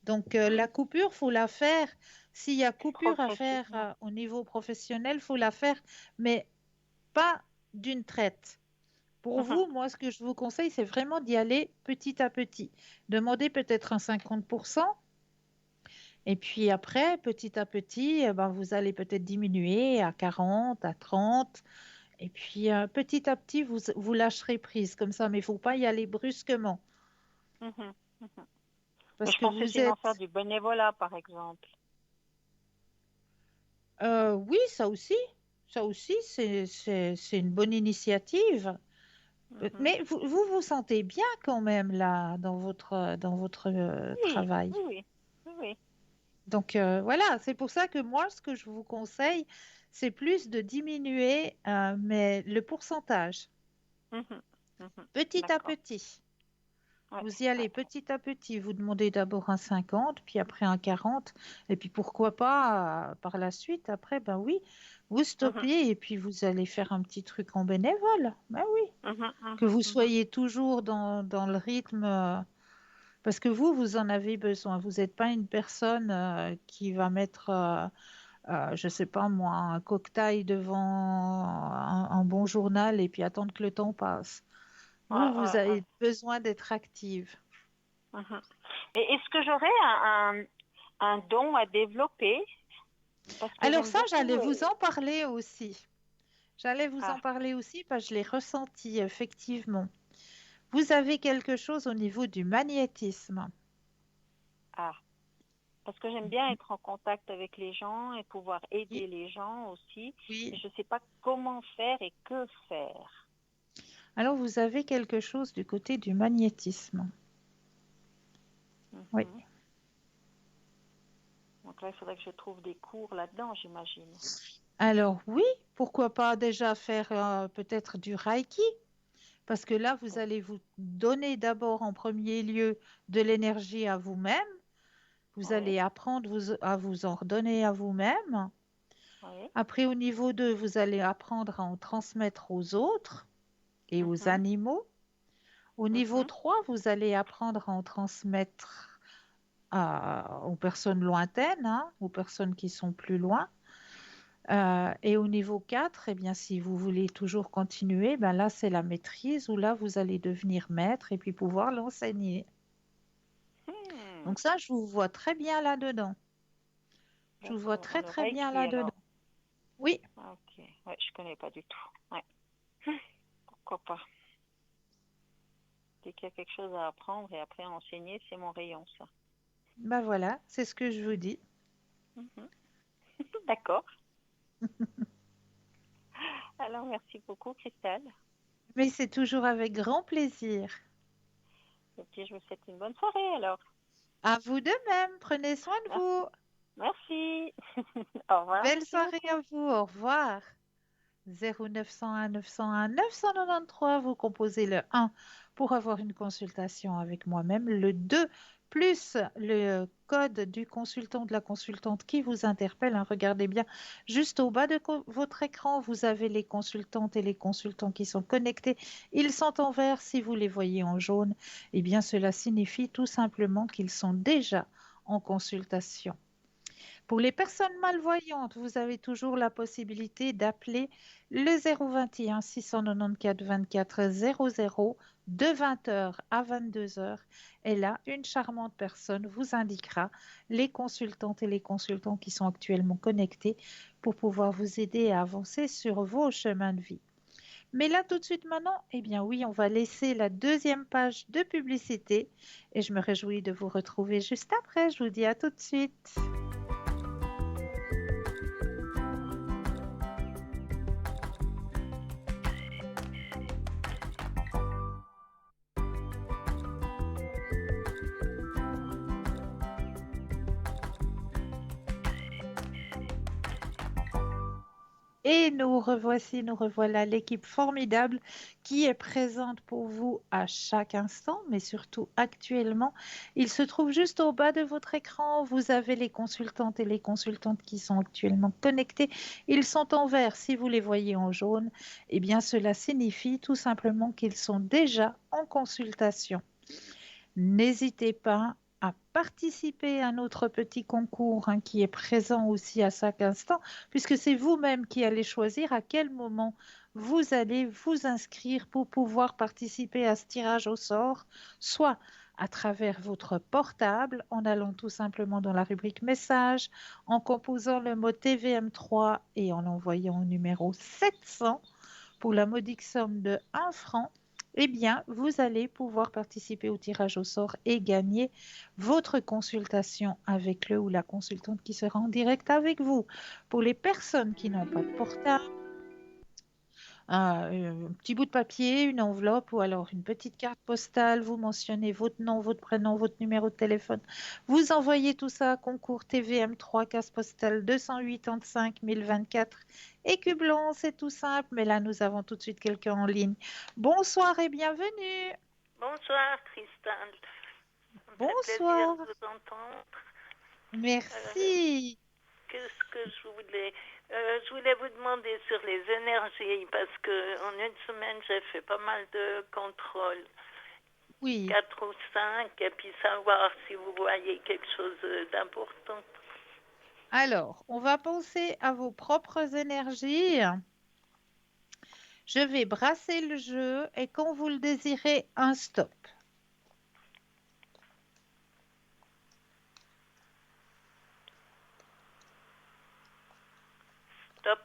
Donc, la coupure, faut la faire. S'il y a coupure à faire Progressivement. au niveau professionnel, faut la faire, mais pas d'une traite. Pour Mhm. vous, moi, ce que je vous conseille, c'est vraiment d'y aller petit à petit. Demandez peut-être un 50%, et puis après, petit à petit, ben, vous allez peut-être diminuer à 40, à 30, et puis petit à petit, vous lâcherez prise comme ça, mais il ne faut pas y aller brusquement, Mhm. Mhm. Mais parce je que pensais vous sinon faire êtes... du bénévolat, par exemple. Oui, ça aussi, c'est une bonne initiative. Mhm. Mais vous vous sentez bien quand même là dans votre Oui, travail. oui, oui. Oui, oui. Donc voilà, c'est pour ça que moi, ce que je vous conseille, c'est plus de diminuer mais le pourcentage, Mhm. Mhm. petit à D'accord. petit. Ouais, Vous y allez ouais. petit à petit. Vous demandez d'abord un 50, puis après un 40, et puis pourquoi pas par la suite, après, ben oui, vous Mhm. stoppez et puis vous allez faire un petit truc en bénévole. Ben oui, Mhm. que Mhm. vous Mhm. soyez toujours dans le rythme, parce que vous en avez besoin. Vous n'êtes pas une personne qui va mettre, je ne sais pas moi, un cocktail devant un bon journal et puis attendre que le temps passe. Ouais, Vous ouais, ouais. avez besoin d'être active. Mhm. Et est-ce que j'aurais un don à développer? Parce que Alors j'aime ça, beaucoup. j'allais vous en parler aussi. J'allais vous en Ah, parler aussi parce que je l'ai ressenti effectivement. Vous avez quelque chose au niveau du magnétisme. ah. Parce que j'aime bien être en contact avec les gens et pouvoir Oui, aider les gens aussi. oui. Mais je ne sais pas comment faire et que faire. Alors vous avez quelque chose du côté du magnétisme. Oui. Mhm. Donc là, il faudrait que je trouve des cours là-dedans, j'imagine. Alors oui, pourquoi pas déjà faire peut-être du Reiki, parce que là, vous allez vous donner d'abord en premier lieu de l'énergie à vous-même. Vous Oui, allez apprendre à vous en redonner à vous-même. oui. Après, au niveau 2, vous allez apprendre à en transmettre aux autres et aux Mhm, animaux. Au niveau mhm. 3, vous allez apprendre à en transmettre aux personnes lointaines, hein, aux personnes qui sont plus loin. Et au niveau 4, eh bien, si vous voulez toujours continuer, ben là, c'est la maîtrise où là, vous allez devenir maître et puis pouvoir l'enseigner. Hmm, Donc ça, je vous vois très bien là-dedans. Je vous vois d'accord, dans très, le très bien Reiki là-dedans. alors. Oui, Ah, ok, ouais, je connais pas du tout. Ouais. Pourquoi pas? Dès qu'il y a quelque chose à apprendre et après à enseigner, c'est mon rayon, ça. ben voilà, c'est ce que je vous dis. Mhm. D'accord. Alors, merci beaucoup, Christelle. Mais c'est toujours avec grand plaisir. Et puis, je vous souhaite une bonne soirée alors. À vous de même, prenez soin de Merci. vous. Merci. Au revoir, Belle merci soirée beaucoup. à vous, au revoir. 0901 901 993, vous composez le 1 pour avoir une consultation avec moi-même, le 2 plus le code du consultant, de la consultante qui vous interpelle, hein. Regardez bien, juste au bas de votre écran, vous avez les consultantes et les consultants qui sont connectés. Ils sont en vert. Si vous les voyez en jaune, eh bien cela signifie tout simplement qu'ils sont déjà en consultation. Pour les personnes malvoyantes, vous avez toujours la possibilité d'appeler le 021 694 24 00 de 20 heures à 22 heures. Et là, une charmante personne vous indiquera les consultantes et les consultants qui sont actuellement connectés pour pouvoir vous aider à avancer sur vos chemins de vie. Mais là, tout de suite maintenant, eh bien oui, on va laisser la deuxième page de publicité et je me réjouis de vous retrouver juste après. Je vous dis à tout de suite. Et nous revoici, nous revoilà l'équipe formidable qui est présente pour vous à chaque instant, mais surtout actuellement. Il se trouve juste au bas de votre écran. Vous avez les consultantes et les consultantes qui sont actuellement connectés. Ils sont en vert. Si vous les voyez en jaune, eh bien cela signifie tout simplement qu'ils sont déjà en consultation. N'hésitez pas à participer à notre petit concours, hein, qui est présent aussi à chaque instant, puisque c'est vous-même qui allez choisir à quel moment vous allez vous inscrire pour pouvoir participer à ce tirage au sort, soit à travers votre portable, en allant tout simplement dans la rubrique message, en composant le mot TVM3 et en l'envoyant au numéro 700 pour la modique somme de 1 franc, eh bien, vous allez pouvoir participer au tirage au sort et gagner votre consultation avec le ou la consultante qui sera en direct avec vous. Pour les personnes qui n'ont pas de portable, un petit bout de papier, une enveloppe ou alors une petite carte postale. Vous mentionnez votre nom, votre prénom, votre numéro de téléphone. Vous envoyez tout ça à concours TVM3, case postale 285 024. Écublon, c'est tout simple, mais là nous avons tout de suite quelqu'un en ligne. Bonsoir et bienvenue. Bonsoir, Christelle. Ça me fait plaisir Bonsoir. de vous entendre. Euh, Merci. Qu'est-ce que je voulais vous demander sur les énergies parce que en une semaine j'ai fait pas mal de contrôles, Oui. 4 ou 5, et puis savoir si vous voyez quelque chose d'important. Alors, on va penser à vos propres énergies. Je vais brasser le jeu et quand vous le désirez, un stop. Top.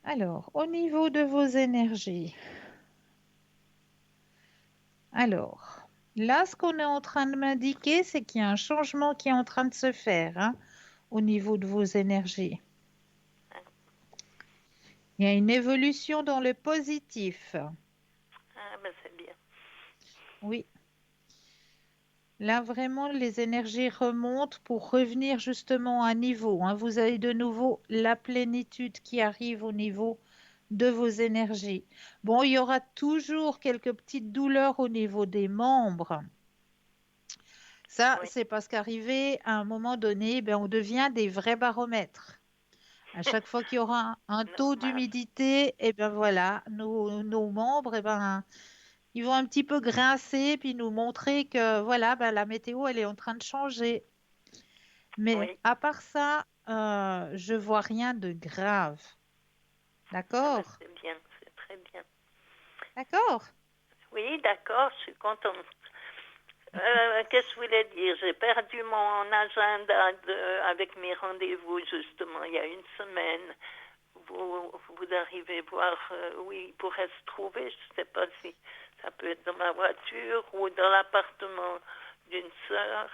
Alors, au niveau de vos énergies, alors, là, ce qu'on est en train de m'indiquer, c'est qu'il y a un changement qui est en train de se faire, hein, au niveau de vos énergies. Il y a une évolution dans le positif. Ah ben c'est bien. Oui. Là, vraiment, les énergies remontent pour revenir justement à niveau, hein. Vous avez de nouveau la plénitude qui arrive au niveau de vos énergies. Bon, il y aura toujours quelques petites douleurs au niveau des membres. Ça, Oui, c'est parce qu'arrivé à un moment donné, ben, on devient des vrais baromètres. À chaque fois qu'il y aura un taux normal. d'humidité, et ben voilà, nos membres, et ben, ils vont un petit peu grincer, puis nous montrer que voilà, ben, la météo, elle est en train de changer. Mais Oui, à part ça, je vois rien de grave. ah ben, D'accord? c'est bien, c'est très bien. D'accord? Oui, d'accord, je suis contente. Qu'est-ce que je voulais dire? J'ai perdu mon agenda avec mes rendez-vous justement il y a une semaine. Vous arrivez voir où il pourrait se trouver. Je ne sais pas si ça peut être dans ma voiture ou dans l'appartement d'une sœur.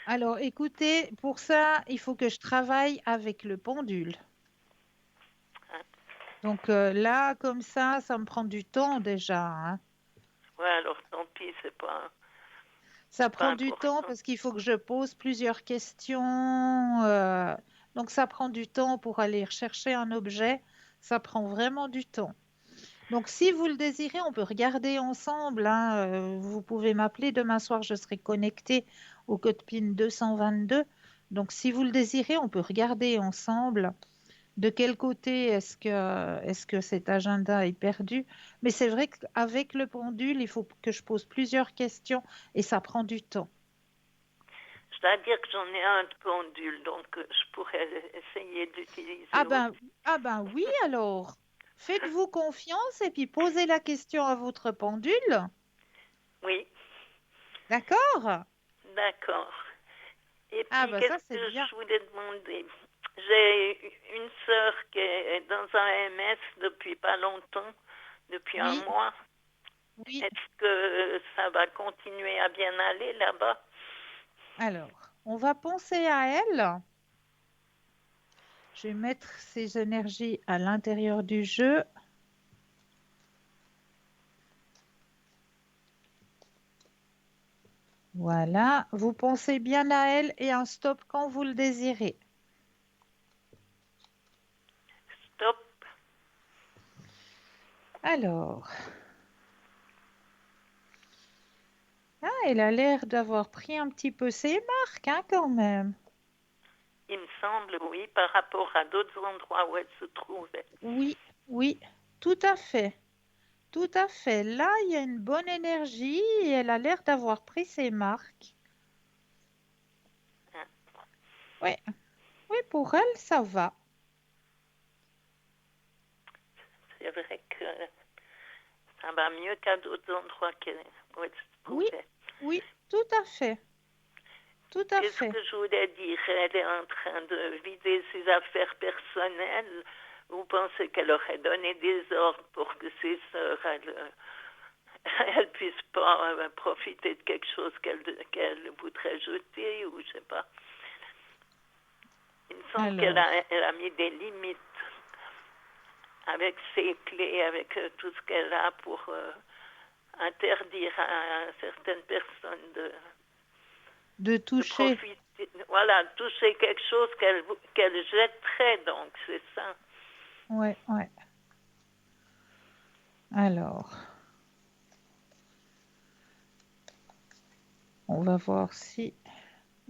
Alors, écoutez, pour ça, il faut que je travaille avec le pendule. Hein. Donc là, comme ça me prend du temps déjà, hein. Ouais, alors tant pis, Ça c'est pas prend du temps important. parce qu'il faut que je pose plusieurs questions. Donc ça prend du temps pour aller rechercher un objet. Ça prend vraiment du temps. Donc si vous le désirez, on peut regarder ensemble, hein. Vous pouvez m'appeler demain soir, je serai connectée au code PIN 222. Donc si vous le désirez, on peut regarder ensemble de quel côté est-ce que cet agenda est perdu. Mais c'est vrai qu'avec le pendule, il faut que je pose plusieurs questions et ça prend du temps. C'est-à-dire que j'en ai un de pendule, donc je pourrais essayer Ah d'utiliser ben, aussi. ah ben oui alors. Faites-vous confiance et puis posez la question à votre pendule. Oui, D'accord? d'accord. Et Ah puis, ben ça qu'est-ce c'est que bien. je voulais demander? J'ai une sœur qui est dans un MS depuis pas longtemps, depuis un Oui, mois. oui. Est-ce que ça va continuer à bien aller là-bas? Alors, on va penser à elle. Je vais mettre ses énergies à l'intérieur du jeu. Voilà. Vous pensez bien à elle et un stop quand vous le désirez. Stop. Alors, ah, elle a l'air d'avoir pris un petit peu ses marques, hein, quand même. Il me semble, oui, par rapport à d'autres endroits où elle se trouvait. Oui, oui, tout à fait. Tout à fait. Là, il y a une bonne énergie et elle a l'air d'avoir pris ses marques. Hein. Oui, oui, pour elle, ça va. C'est vrai que ça va mieux qu'à d'autres endroits où elle se Oui, trouvait. oui, tout à fait. Tout à Qu'est-ce fait. que je voulais dire? Elle est en train de vider ses affaires personnelles. Vous pensez qu'elle aurait donné des ordres pour que ses sœurs, elles puissent pas profiter de quelque chose qu'elle voudrait jeter ou je sais pas. Il me semble qu'elle Alors, elle a mis des limites avec ses clés, avec tout ce qu'elle a pour interdire à certaines personnes de de toucher. profiter, voilà, toucher quelque chose qu'elle jetterait, donc c'est ça. Ouais, ouais. Alors, on va voir si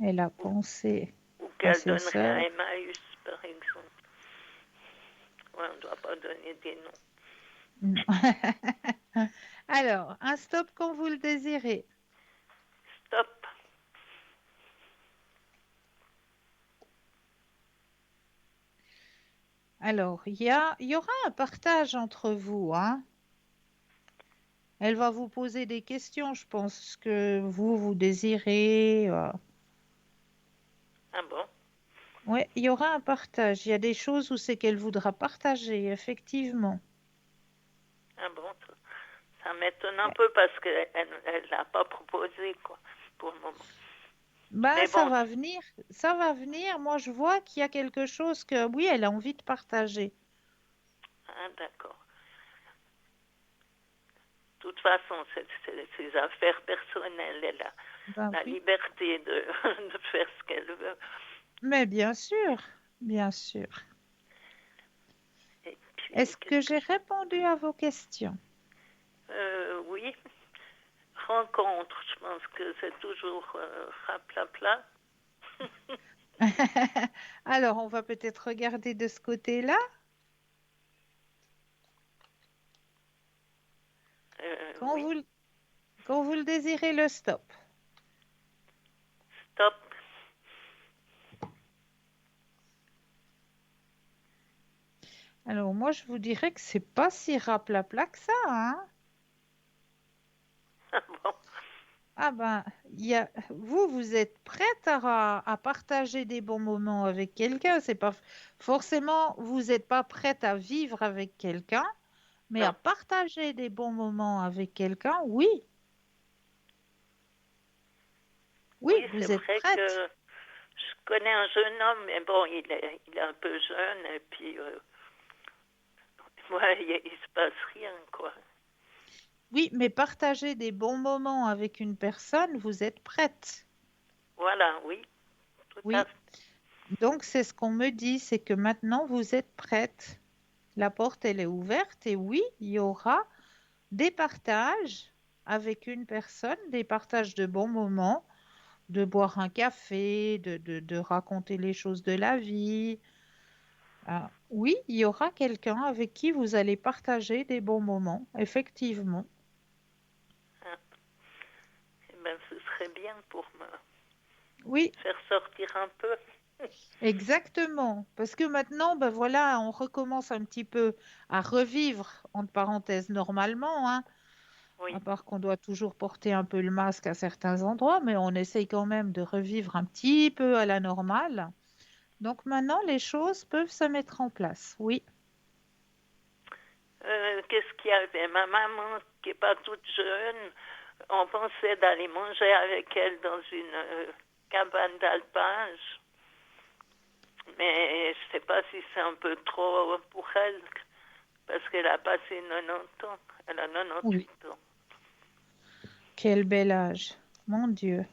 elle a Ou, pensé ou à qu'elle ses donnerait à sœurs. Emmaüs, par exemple. Ouais, on ne doit pas donner des noms. Non. Alors, un stop quand vous le désirez. Stop. Alors, il y aura un partage entre vous, hein. Elle va vous poser des questions, je pense que vous désirez. Ah bon? Oui, il y aura un partage. Il y a des choses où c'est qu'elle voudra partager, effectivement. Ah bon? Ça m'étonne un peu parce qu'elle elle l'a pas proposé, quoi, pour le moment. Ben, Mais ça bon, va venir, ça va venir. Moi, je vois qu'il y a quelque chose que, oui, elle a envie de partager. ah, d'accord. toute façon, c'est ses affaires personnelles. Elle a Ben la oui. liberté de, de faire ce qu'elle veut. Mais bien sûr, bien sûr. Et puis, Est-ce que qu'est-ce que j'ai répondu à vos questions? oui, rencontre, je pense que c'est toujours raplapla. Alors, on va peut-être regarder de ce côté-là. Quand Oui, vous, quand vous le désirez, le stop. stop. Alors, moi, je vous dirais que c'est pas si raplapla que ça, hein? Ah bon, Ah ben, vous êtes prête à partager des bons moments avec quelqu'un. C'est pas forcément, vous n'êtes pas prête à vivre avec quelqu'un, mais à non. partager des bons moments avec quelqu'un, oui, oui, Oui, c'est vous êtes vrai prête. que je connais un jeune homme, mais bon, il est un peu jeune, et puis, ouais, il se passe rien, quoi. Oui, mais partager des bons moments avec une personne, vous êtes prête. Voilà, oui, tout à Oui. fait. Donc, c'est ce qu'on me dit, c'est que maintenant, vous êtes prête. La porte, elle est ouverte et oui, il y aura des partages avec une personne, des partages de bons moments, de boire un café, de raconter les choses de la vie. Ah, oui, il y aura quelqu'un avec qui vous allez partager des bons moments, effectivement. Hein. Eh ben, ce serait bien pour me Oui, faire sortir un peu. exactement. Parce que maintenant, ben voilà, on recommence un petit peu à revivre, entre parenthèses, normalement, hein. Oui, À part qu'on doit toujours porter un peu le masque à certains endroits, mais on essaye quand même de revivre un petit peu à la normale. Donc maintenant, les choses peuvent se mettre en place. Oui, qu'est-ce qu'il y avait? Ma maman, qui n'est pas toute jeune, on pensait d'aller manger avec elle dans une cabane d'alpage, mais je ne sais pas si c'est un peu trop pour elle, parce qu'elle a passé 90 ans. Elle a oui. 98 ans. Quel bel âge. Mon Dieu.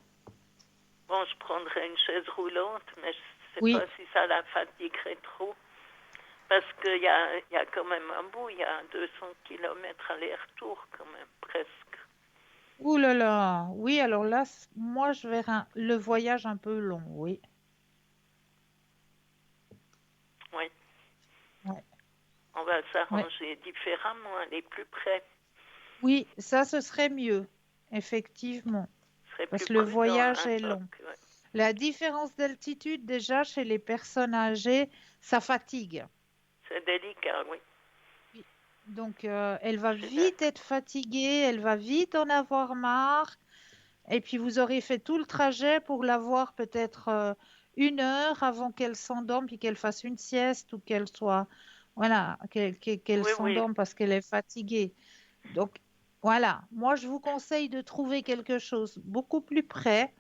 Bon, je prendrais une chaise roulante, mais je ne sais Oui. pas si ça la fatiguerait trop. Parce qu'il y a quand même un bout, il y a 200 kilomètres aller-retour quand même, presque. Ouh là là. Oui, alors là, moi, je verrai le voyage un peu long. Oui. Oui, Ouais. on va Ouais. s'arranger différemment, aller plus près. Oui, ça, ce serait mieux. Effectivement. Ce serait Parce plus que le prudent, voyage hein, est donc, long. ouais. La différence d'altitude, déjà, chez les personnes âgées, ça fatigue. C'est délicat, oui. Oui. Donc, elle va Je suis vite être fatiguée, elle va vite en avoir marre. Et puis, vous aurez fait tout le trajet pour la voir peut-être 1 heure avant qu'elle s'endorme, puis qu'elle fasse une sieste ou qu'elle soit, voilà, qu'elle Oui, oui, s'endorme parce qu'elle est fatiguée. Donc, voilà, moi, je vous conseille de trouver quelque chose beaucoup plus près,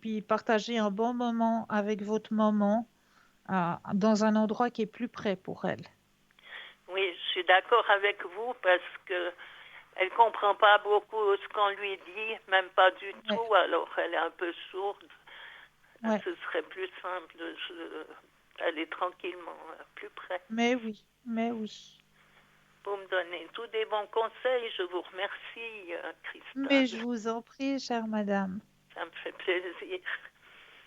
puis partager un bon moment avec votre maman dans un endroit qui est plus près pour elle. oui, je suis d'accord avec vous parce que elle comprend pas beaucoup ce qu'on lui dit, même pas du Ouais, tout, alors elle est un peu sourde. ouais, Ce serait plus simple d'aller tranquillement plus près. mais oui, mais oui. Pour me donner tous des bons conseils, je vous remercie, Mais je Christelle. vous en prie, chère madame. Ça me fait plaisir.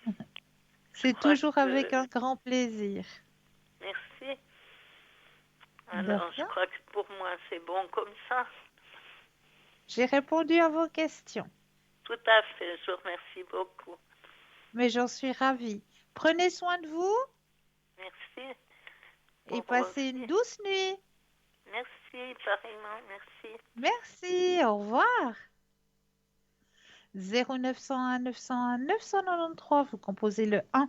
Je C'est crois toujours avec que... un grand plaisir. Merci. De Alors, je rien. crois que pour moi, c'est bon comme ça. J'ai répondu à vos questions, Tout à fait. Je vous remercie beaucoup. mais j'en suis ravie. Prenez soin de vous Merci. et Pour vous passez une aussi. douce nuit. Merci, pareillement. Merci. Merci, au revoir. 0901 901 993, vous composez le 1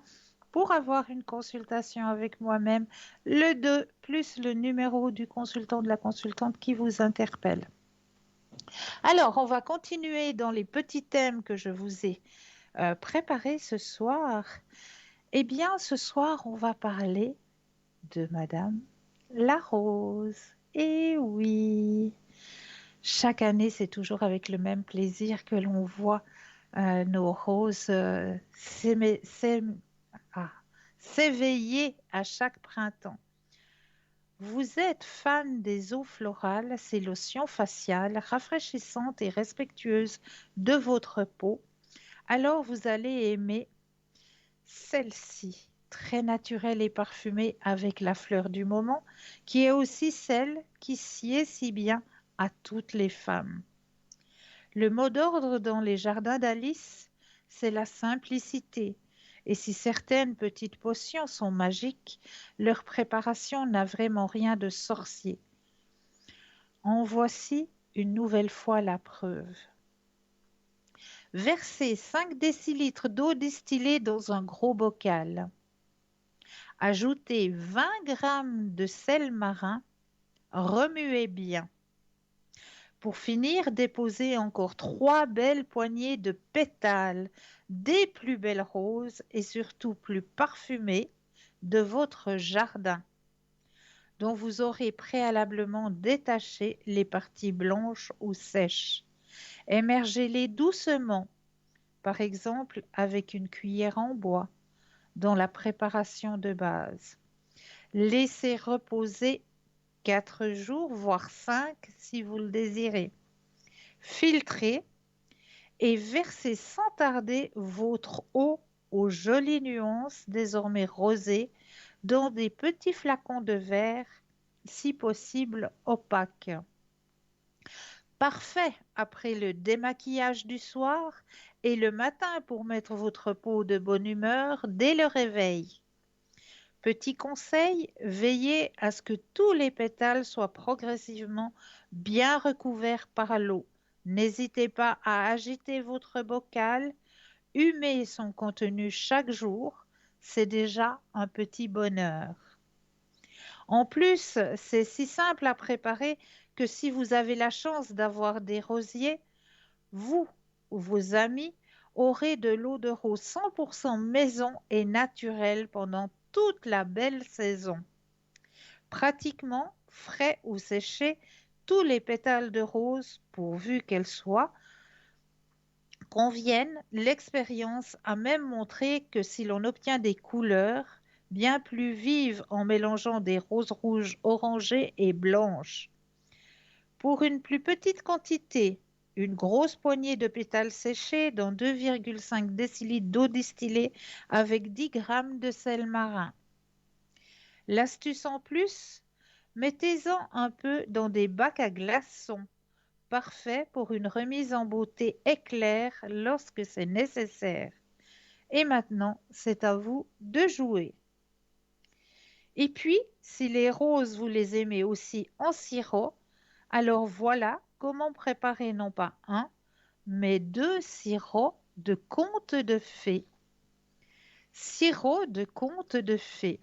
pour avoir une consultation avec moi-même, le 2 plus le numéro du consultant de la consultante qui vous interpelle. Alors, on va continuer dans les petits thèmes que je vous ai préparés ce soir. Eh bien, ce soir, on va parler de Madame la Rose. Eh oui, Chaque année, c'est toujours avec le même plaisir que l'on voit nos roses ah, s'éveiller à chaque printemps. Vous êtes fan des eaux florales, ces lotions faciales rafraîchissantes et respectueuses de votre peau, alors vous allez aimer celle-ci, très naturelle et parfumée avec la fleur du moment, qui est aussi celle qui sied si bien à toutes les femmes. Le mot d'ordre dans les jardins d'Alice, c'est la simplicité. Et si certaines petites potions sont magiques, leur préparation n'a vraiment rien de sorcier. En voici une nouvelle fois la preuve. Versez 5 décilitres d'eau distillée dans un gros bocal. Ajoutez 20 grammes de sel marin, remuez bien. Pour finir, déposez encore 3 belles poignées de pétales des plus belles roses et surtout plus parfumées de votre jardin, dont vous aurez préalablement détaché les parties blanches ou sèches. Émergez-les doucement, par exemple avec une cuillère en bois, dans la préparation de base. Laissez reposer 4 jours, voire 5 si vous le désirez. Filtrez et versez sans tarder votre eau aux jolies nuances désormais rosées dans des petits flacons de verre, si possible opaques. Parfait après le démaquillage du soir et le matin pour mettre votre peau de bonne humeur dès le réveil. Petit conseil, veillez à ce que tous les pétales soient progressivement bien recouverts par l'eau. N'hésitez pas à agiter votre bocal, humer son contenu chaque jour, c'est déjà un petit bonheur. En plus, c'est si simple à préparer que si vous avez la chance d'avoir des rosiers, vous ou vos amis aurez de l'eau de rose 100% maison et naturelle pendant toute la belle saison. Pratiquement frais ou séchés, tous les pétales de rose, pourvu qu'elles soient, conviennent. L'expérience a même montré que si l'on obtient des couleurs bien plus vives en mélangeant des roses rouges, orangées et blanches, pour une plus petite quantité, une grosse poignée de pétales séchés dans 2,5 décilitres d'eau distillée avec 10 grammes de sel marin. L'astuce en plus, mettez-en un peu dans des bacs à glaçons, parfait pour une remise en beauté éclair lorsque c'est nécessaire. Et maintenant, c'est à vous de jouer. Et puis, si les roses, vous les aimez aussi en sirop, alors voilà comment préparer non pas un, mais 2 sirops de conte de fées. Sirop de conte de fées.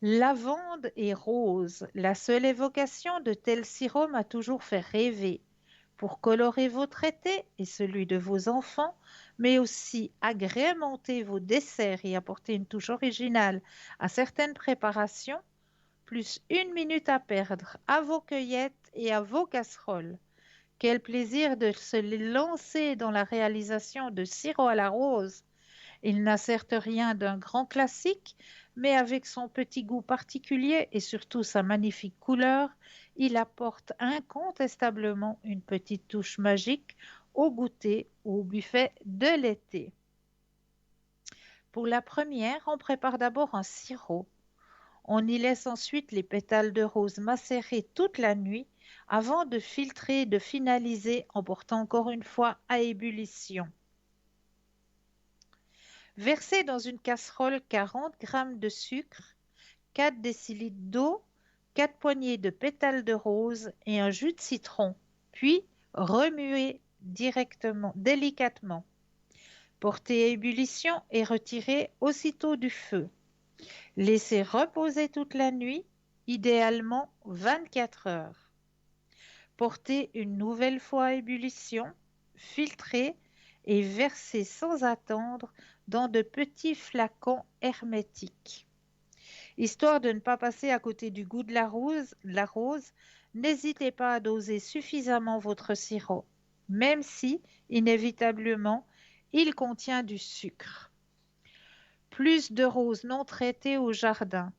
Lavande et rose, la seule évocation de tel sirop m'a toujours fait rêver. Pour colorer votre été et celui de vos enfants, mais aussi agrémenter vos desserts et apporter une touche originale à certaines préparations, plus 1 minute à perdre à vos cueillettes et à vos casseroles. Quel plaisir de se lancer dans la réalisation de sirop à la rose. Il n'a certes rien d'un grand classique, mais avec son petit goût particulier et surtout sa magnifique couleur, il apporte incontestablement une petite touche magique au goûter ou au buffet de l'été. Pour la première, on prépare d'abord un sirop. On y laisse ensuite les pétales de rose macérer toute la nuit avant de filtrer et de finaliser en portant encore une fois à ébullition. Versez dans une casserole 40 g de sucre, 4 décilitres d'eau, 4 poignées de pétales de rose et un jus de citron, puis remuez délicatement. Portez à ébullition et retirez aussitôt du feu. Laissez reposer toute la nuit, idéalement 24 heures. Portez une nouvelle fois à ébullition, filtrez et versez sans attendre dans de petits flacons hermétiques. Histoire de ne pas passer à côté du goût de la rose, n'hésitez pas à doser suffisamment votre sirop, même si, inévitablement, il contient du sucre. Plus de roses non traitées au jardin.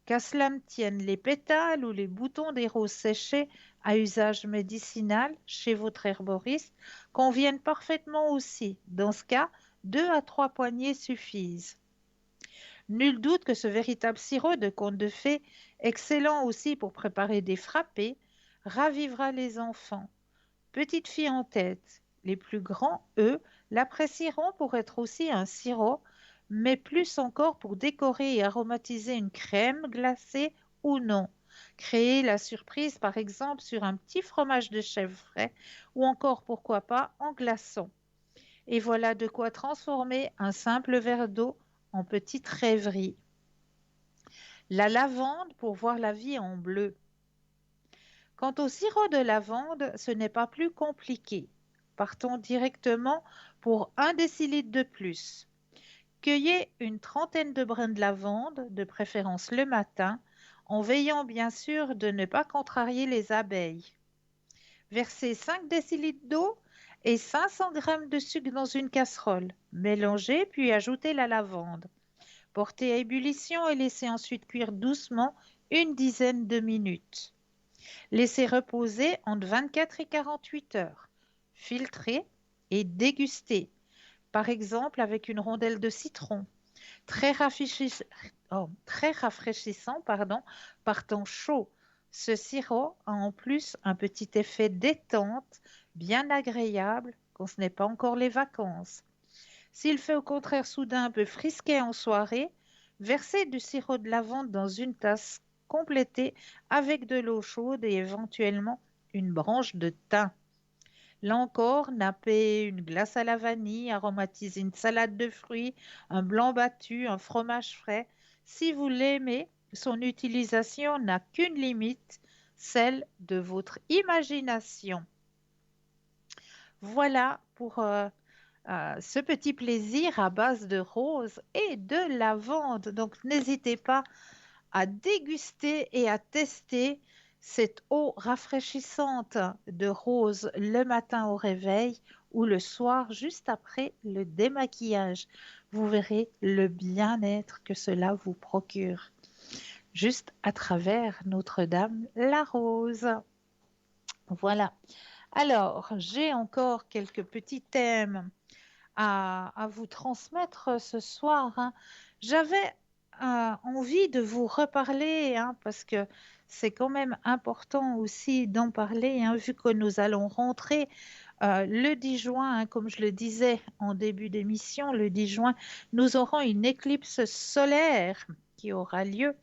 Qu'à cela ne tienne, les pétales ou les boutons des roses séchées à usage médicinal chez votre herboriste conviennent parfaitement aussi. Dans ce cas, 2 à 3 poignées suffisent. Nul doute que ce véritable sirop de conte de fées, excellent aussi pour préparer des frappés, ravivera les enfants. Petites filles en tête, les plus grands, eux, l'apprécieront pour être aussi un sirop, mais plus encore pour décorer et aromatiser une crème glacée ou non. Créer la surprise, par exemple, sur un petit fromage de chèvre frais ou encore, pourquoi pas, en glaçon. Et voilà de quoi transformer un simple verre d'eau en petite rêverie. La lavande pour voir la vie en bleu. Quant au sirop de lavande, ce n'est pas plus compliqué. Partons directement pour 1 décilitre de plus. Cueillez une trentaine de brins de lavande, de préférence le matin, en veillant bien sûr de ne pas contrarier les abeilles. Versez 5 décilitres d'eau et 500 g de sucre dans une casserole. Mélangez puis ajoutez la lavande. Portez à ébullition et laissez ensuite cuire doucement une dizaine de minutes. Laissez reposer entre 24 et 48 heures. Filtrez et dégustez. Par exemple avec une rondelle de citron. Très rafraîchissant, par temps chaud. Ce sirop a en plus un petit effet détente, bien agréable quand ce n'est pas encore les vacances. S'il fait au contraire soudain un peu frisquet en soirée, versez du sirop de lavande dans une tasse complétée avec de l'eau chaude et éventuellement une branche de thym. Là encore, nappez une glace à la vanille, aromatisez une salade de fruits, un blanc battu, un fromage frais. Si vous l'aimez, son utilisation n'a qu'une limite, celle de votre imagination. Voilà pour ce petit plaisir à base de rose et de lavande. Donc n'hésitez pas à déguster et à tester cette eau rafraîchissante de rose le matin au réveil ou le soir juste après le démaquillage. Vous verrez le bien-être que cela vous procure juste à travers Notre-Dame la rose. Voilà. Alors, j'ai encore quelques petits thèmes à vous transmettre ce soir, hein. J'avais envie de vous reparler, hein, parce que c'est quand même important aussi d'en parler, hein, vu que nous allons rentrer le 10 juin, hein, comme je le disais en début d'émission, le 10 juin, nous aurons une éclipse solaire qui aura lieu.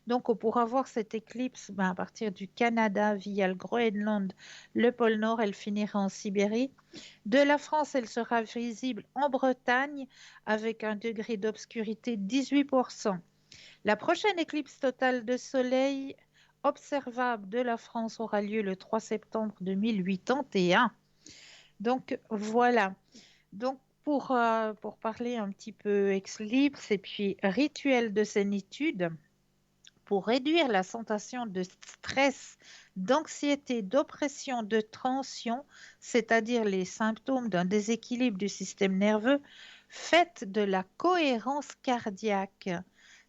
Donc, on pourra voir cette éclipse à partir du Canada via le Groenland, le pôle Nord, elle finira en Sibérie. De la France, elle sera visible en Bretagne avec un degré d'obscurité de 18%. La prochaine éclipse totale de soleil observable de la France aura lieu le 3 septembre 2081. Donc voilà. Donc pour parler un petit peu éclipse et puis rituel de zénitude, pour réduire la sensation de stress, d'anxiété, d'oppression, de tension, c'est-à-dire les symptômes d'un déséquilibre du système nerveux, faites de la cohérence cardiaque.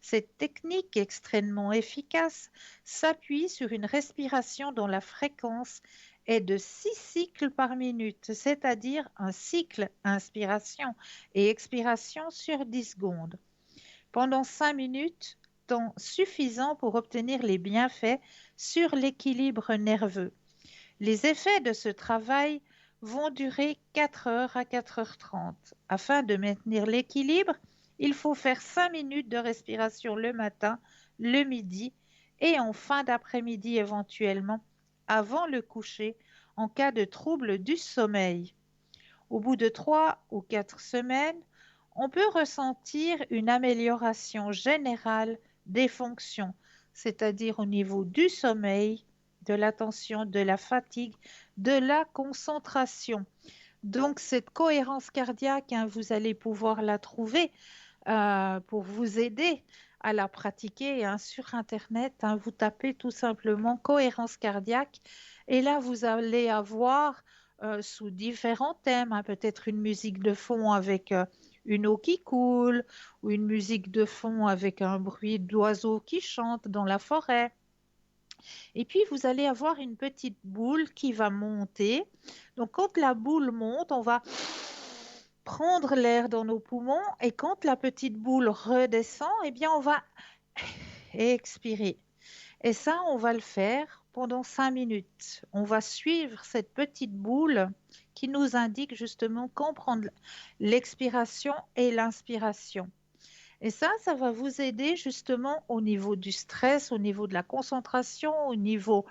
Cette technique extrêmement efficace s'appuie sur une respiration dont la fréquence est de 6 cycles par minute, c'est-à-dire un cycle inspiration et expiration sur 10 secondes. Pendant 5 minutes, temps suffisant pour obtenir les bienfaits sur l'équilibre nerveux. Les effets de ce travail vont durer 4 heures à 4h30. Afin de maintenir l'équilibre, il faut faire 5 minutes de respiration le matin, le midi et en fin d'après-midi éventuellement, avant le coucher, en cas de trouble du sommeil. Au bout de 3 ou 4 semaines, on peut ressentir une amélioration générale des fonctions, c'est-à-dire au niveau du sommeil, de l'attention, de la fatigue, de la concentration. Donc cette cohérence cardiaque, hein, vous allez pouvoir la trouver pour vous aider à la pratiquer hein, sur Internet. Hein. Vous tapez tout simplement cohérence cardiaque et là, vous allez avoir sous différents thèmes, hein, peut-être une musique de fond avec une eau qui coule ou une musique de fond avec un bruit d'oiseaux qui chantent dans la forêt. Et puis, vous allez avoir une petite boule qui va monter. Donc, quand la boule monte, on va prendre l'air dans nos poumons et quand la petite boule redescend, eh bien, on va expirer. Et ça, on va le faire pendant 5 minutes. On va suivre cette petite boule qui nous indique justement quand prendre l'expiration et l'inspiration. Et ça va vous aider justement au niveau du stress, au niveau de la concentration, au niveau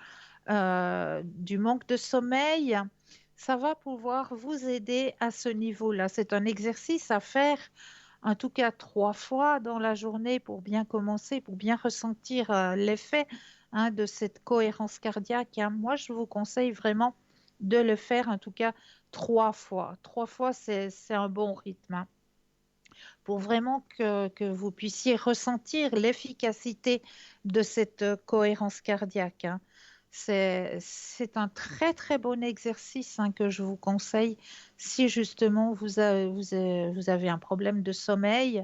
du manque de sommeil. Ça va pouvoir vous aider à ce niveau-là. C'est un exercice à faire en tout cas 3 fois dans la journée pour bien commencer, pour bien ressentir l'effet hein, de cette cohérence cardiaque. Hein. Moi, je vous conseille vraiment de le faire en tout cas 3 fois. 3 fois, c'est un bon rythme. Hein pour vraiment que vous puissiez ressentir l'efficacité de cette cohérence cardiaque. Hein. C'est un très très bon exercice hein, que je vous conseille si justement vous avez un problème de sommeil,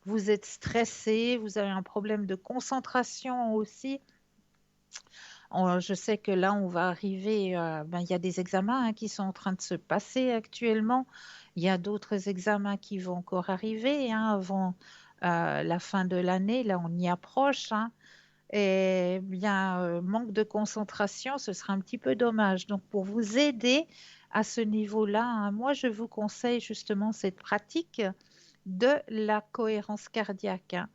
vous êtes stressé, vous avez un problème de concentration aussi. Je sais que là, on va arriver, il y a des examens hein, qui sont en train de se passer actuellement. Il y a d'autres examens qui vont encore arriver hein, avant la fin de l'année. Là, on y approche. Hein. Et bien, manque de concentration, ce sera un petit peu dommage. Donc, pour vous aider à ce niveau-là, hein, moi, je vous conseille justement cette pratique de la cohérence cardiaque. Hein.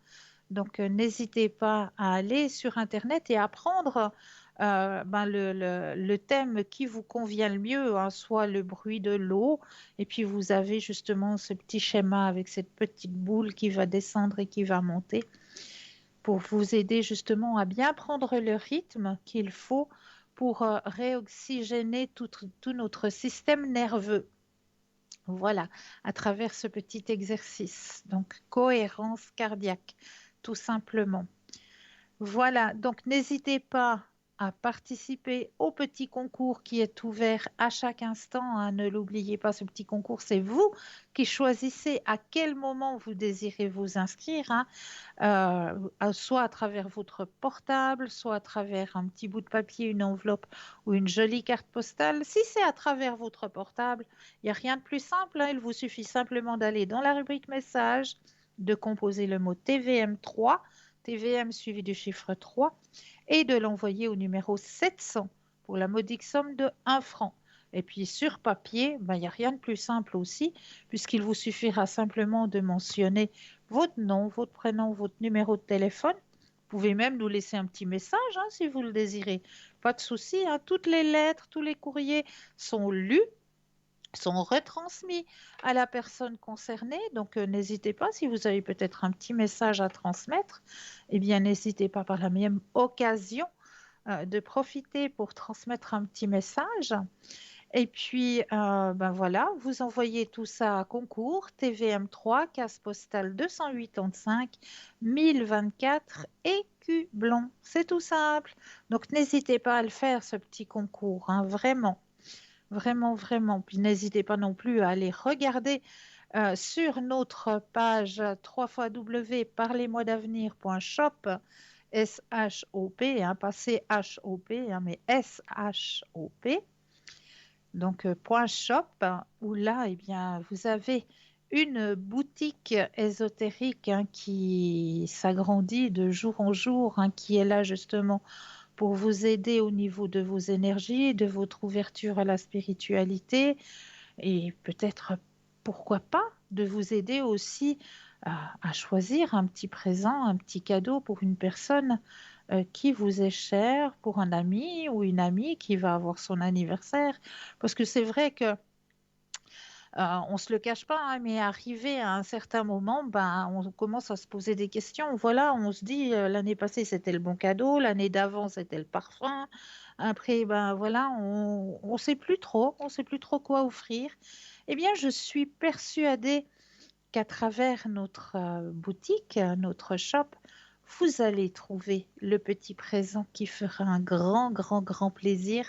Donc, n'hésitez pas à aller sur Internet et apprendre le thème qui vous convient le mieux, hein, soit le bruit de l'eau, et puis vous avez justement ce petit schéma avec cette petite boule qui va descendre et qui va monter pour vous aider justement à bien prendre le rythme qu'il faut pour réoxygéner tout notre système nerveux. Voilà, à travers ce petit exercice. Donc, cohérence cardiaque, tout simplement. Voilà, donc n'hésitez pas à participer au petit concours qui est ouvert à chaque instant. Hein. Ne l'oubliez pas, ce petit concours, c'est vous qui choisissez à quel moment vous désirez vous inscrire, hein. Soit à travers votre portable, soit à travers un petit bout de papier, une enveloppe ou une jolie carte postale. Si c'est à travers votre portable, il n'y a rien de plus simple. Hein. Il vous suffit simplement d'aller dans la rubrique message, de composer le mot TVM3 TVM suivi du chiffre 3 et de l'envoyer au numéro 700 pour la modique somme de 1 franc. Et puis sur papier, il n'y a rien de plus simple aussi, puisqu'il vous suffira simplement de mentionner votre nom, votre prénom, votre numéro de téléphone. Vous pouvez même nous laisser un petit message hein, si vous le désirez. Pas de souci, hein, toutes les lettres, tous les courriers sont lus sont retransmis à la personne concernée. Donc, n'hésitez pas, si vous avez peut-être un petit message à transmettre, eh bien, n'hésitez pas par la même occasion de profiter pour transmettre un petit message. Et puis, voilà, vous envoyez tout ça à concours, TVM3, case postale 285 1024 Écublon. C'est tout simple. Donc, n'hésitez pas à le faire, ce petit concours, hein, vraiment. Vraiment, vraiment. Puis n'hésitez pas non plus à aller regarder sur notre page www.parlez-moi-d'avenir.shop, S-H-O-P, hein, pas C-H-O-P, hein, mais S-H-O-P. Donc, .shop, où là, eh bien, vous avez une boutique ésotérique hein, qui s'agrandit de jour en jour, hein, qui est là justement pour vous aider au niveau de vos énergies, de votre ouverture à la spiritualité et peut-être, pourquoi pas, de vous aider aussi à choisir un petit présent, un petit cadeau pour une personne qui vous est chère, pour un ami ou une amie qui va avoir son anniversaire. Parce que c'est vrai que on ne se le cache pas, hein, mais arrivé à un certain moment, on commence à se poser des questions. Voilà, on se dit, l'année passée, c'était le bon cadeau, l'année d'avant, c'était le parfum. Après, voilà, on sait plus trop, on sait plus trop quoi offrir. Eh bien, je suis persuadée qu'à travers notre boutique, notre shop, vous allez trouver le petit présent qui fera un grand, grand, grand plaisir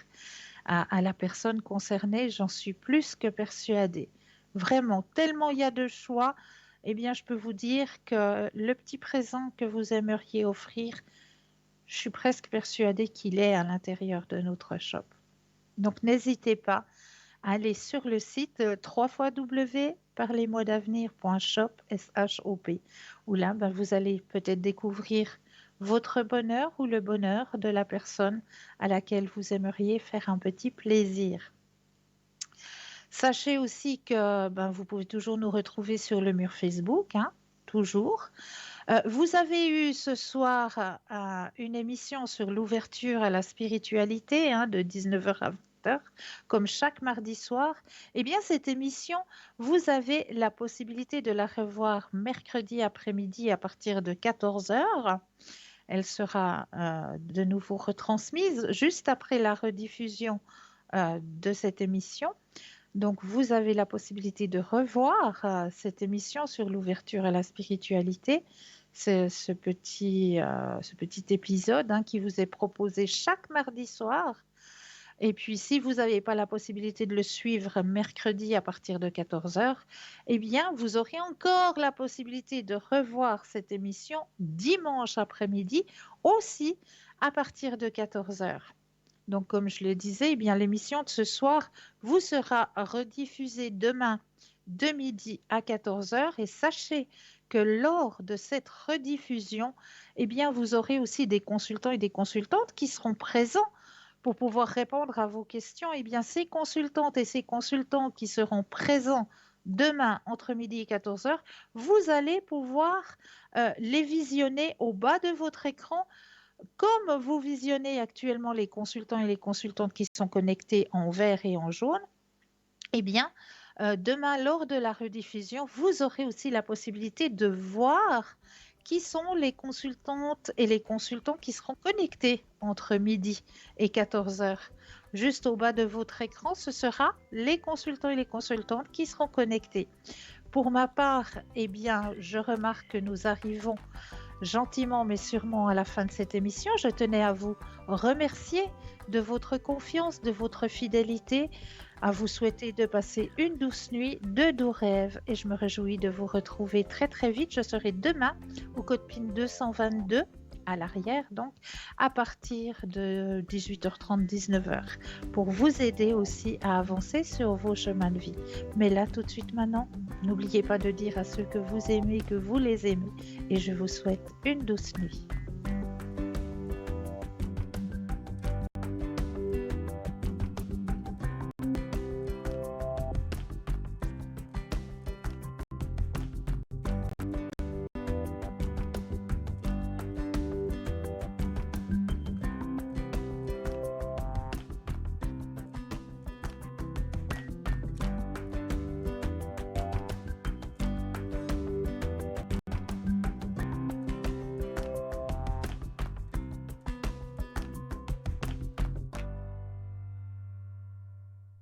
à la personne concernée, j'en suis plus que persuadée. Vraiment, tellement il y a de choix, eh bien, je peux vous dire que le petit présent que vous aimeriez offrir, je suis presque persuadée qu'il est à l'intérieur de notre shop. Donc, n'hésitez pas à aller sur le site www.parlez-moi-d'avenir.shop, S-H-O-P, où là, vous allez peut-être découvrir votre bonheur ou le bonheur de la personne à laquelle vous aimeriez faire un petit plaisir. Sachez aussi que vous pouvez toujours nous retrouver sur le mur Facebook, hein, toujours. Vous avez eu ce soir une émission sur l'ouverture à la spiritualité, hein, de 19h à 20h, comme chaque mardi soir. Eh bien, cette émission, vous avez la possibilité de la revoir mercredi après-midi à partir de 14h. Elle sera de nouveau retransmise juste après la rediffusion de cette émission. Donc, vous avez la possibilité de revoir cette émission sur l'ouverture à la spiritualité. C'est ce petit épisode, hein, qui vous est proposé chaque mardi soir. Et puis, si vous n'avez pas la possibilité de le suivre mercredi à partir de 14h, eh bien, vous aurez encore la possibilité de revoir cette émission dimanche après-midi, aussi à partir de 14h. Donc, comme je le disais, eh bien, l'émission de ce soir vous sera rediffusée demain de midi à 14h. Et sachez que lors de cette rediffusion, eh bien, vous aurez aussi des consultants et des consultantes qui seront présents pour pouvoir répondre à vos questions. Eh bien, ces consultantes et ces consultants qui seront présents demain entre midi et 14h, vous allez pouvoir les visionner au bas de votre écran, comme vous visionnez actuellement les consultants et les consultantes qui sont connectés en vert et en jaune. Eh bien, demain, lors de la rediffusion, vous aurez aussi la possibilité de voir qui sont les consultantes et les consultants qui seront connectés entre midi et 14h. Juste au bas de votre écran, ce sera les consultants et les consultantes qui seront connectés. Pour ma part, eh bien, je remarque que nous arrivons gentiment mais sûrement à la fin de cette émission. Je tenais à vous remercier de votre confiance, de votre fidélité, à vous souhaiter de passer une douce nuit, de doux rêves, et je me réjouis de vous retrouver très très vite. Je serai demain au code PIN 222 à l'arrière, donc à partir de 18h30, 19h, pour vous aider aussi à avancer sur vos chemins de vie. Mais là, tout de suite maintenant, n'oubliez pas de dire à ceux que vous aimez que vous les aimez, et je vous souhaite une douce nuit.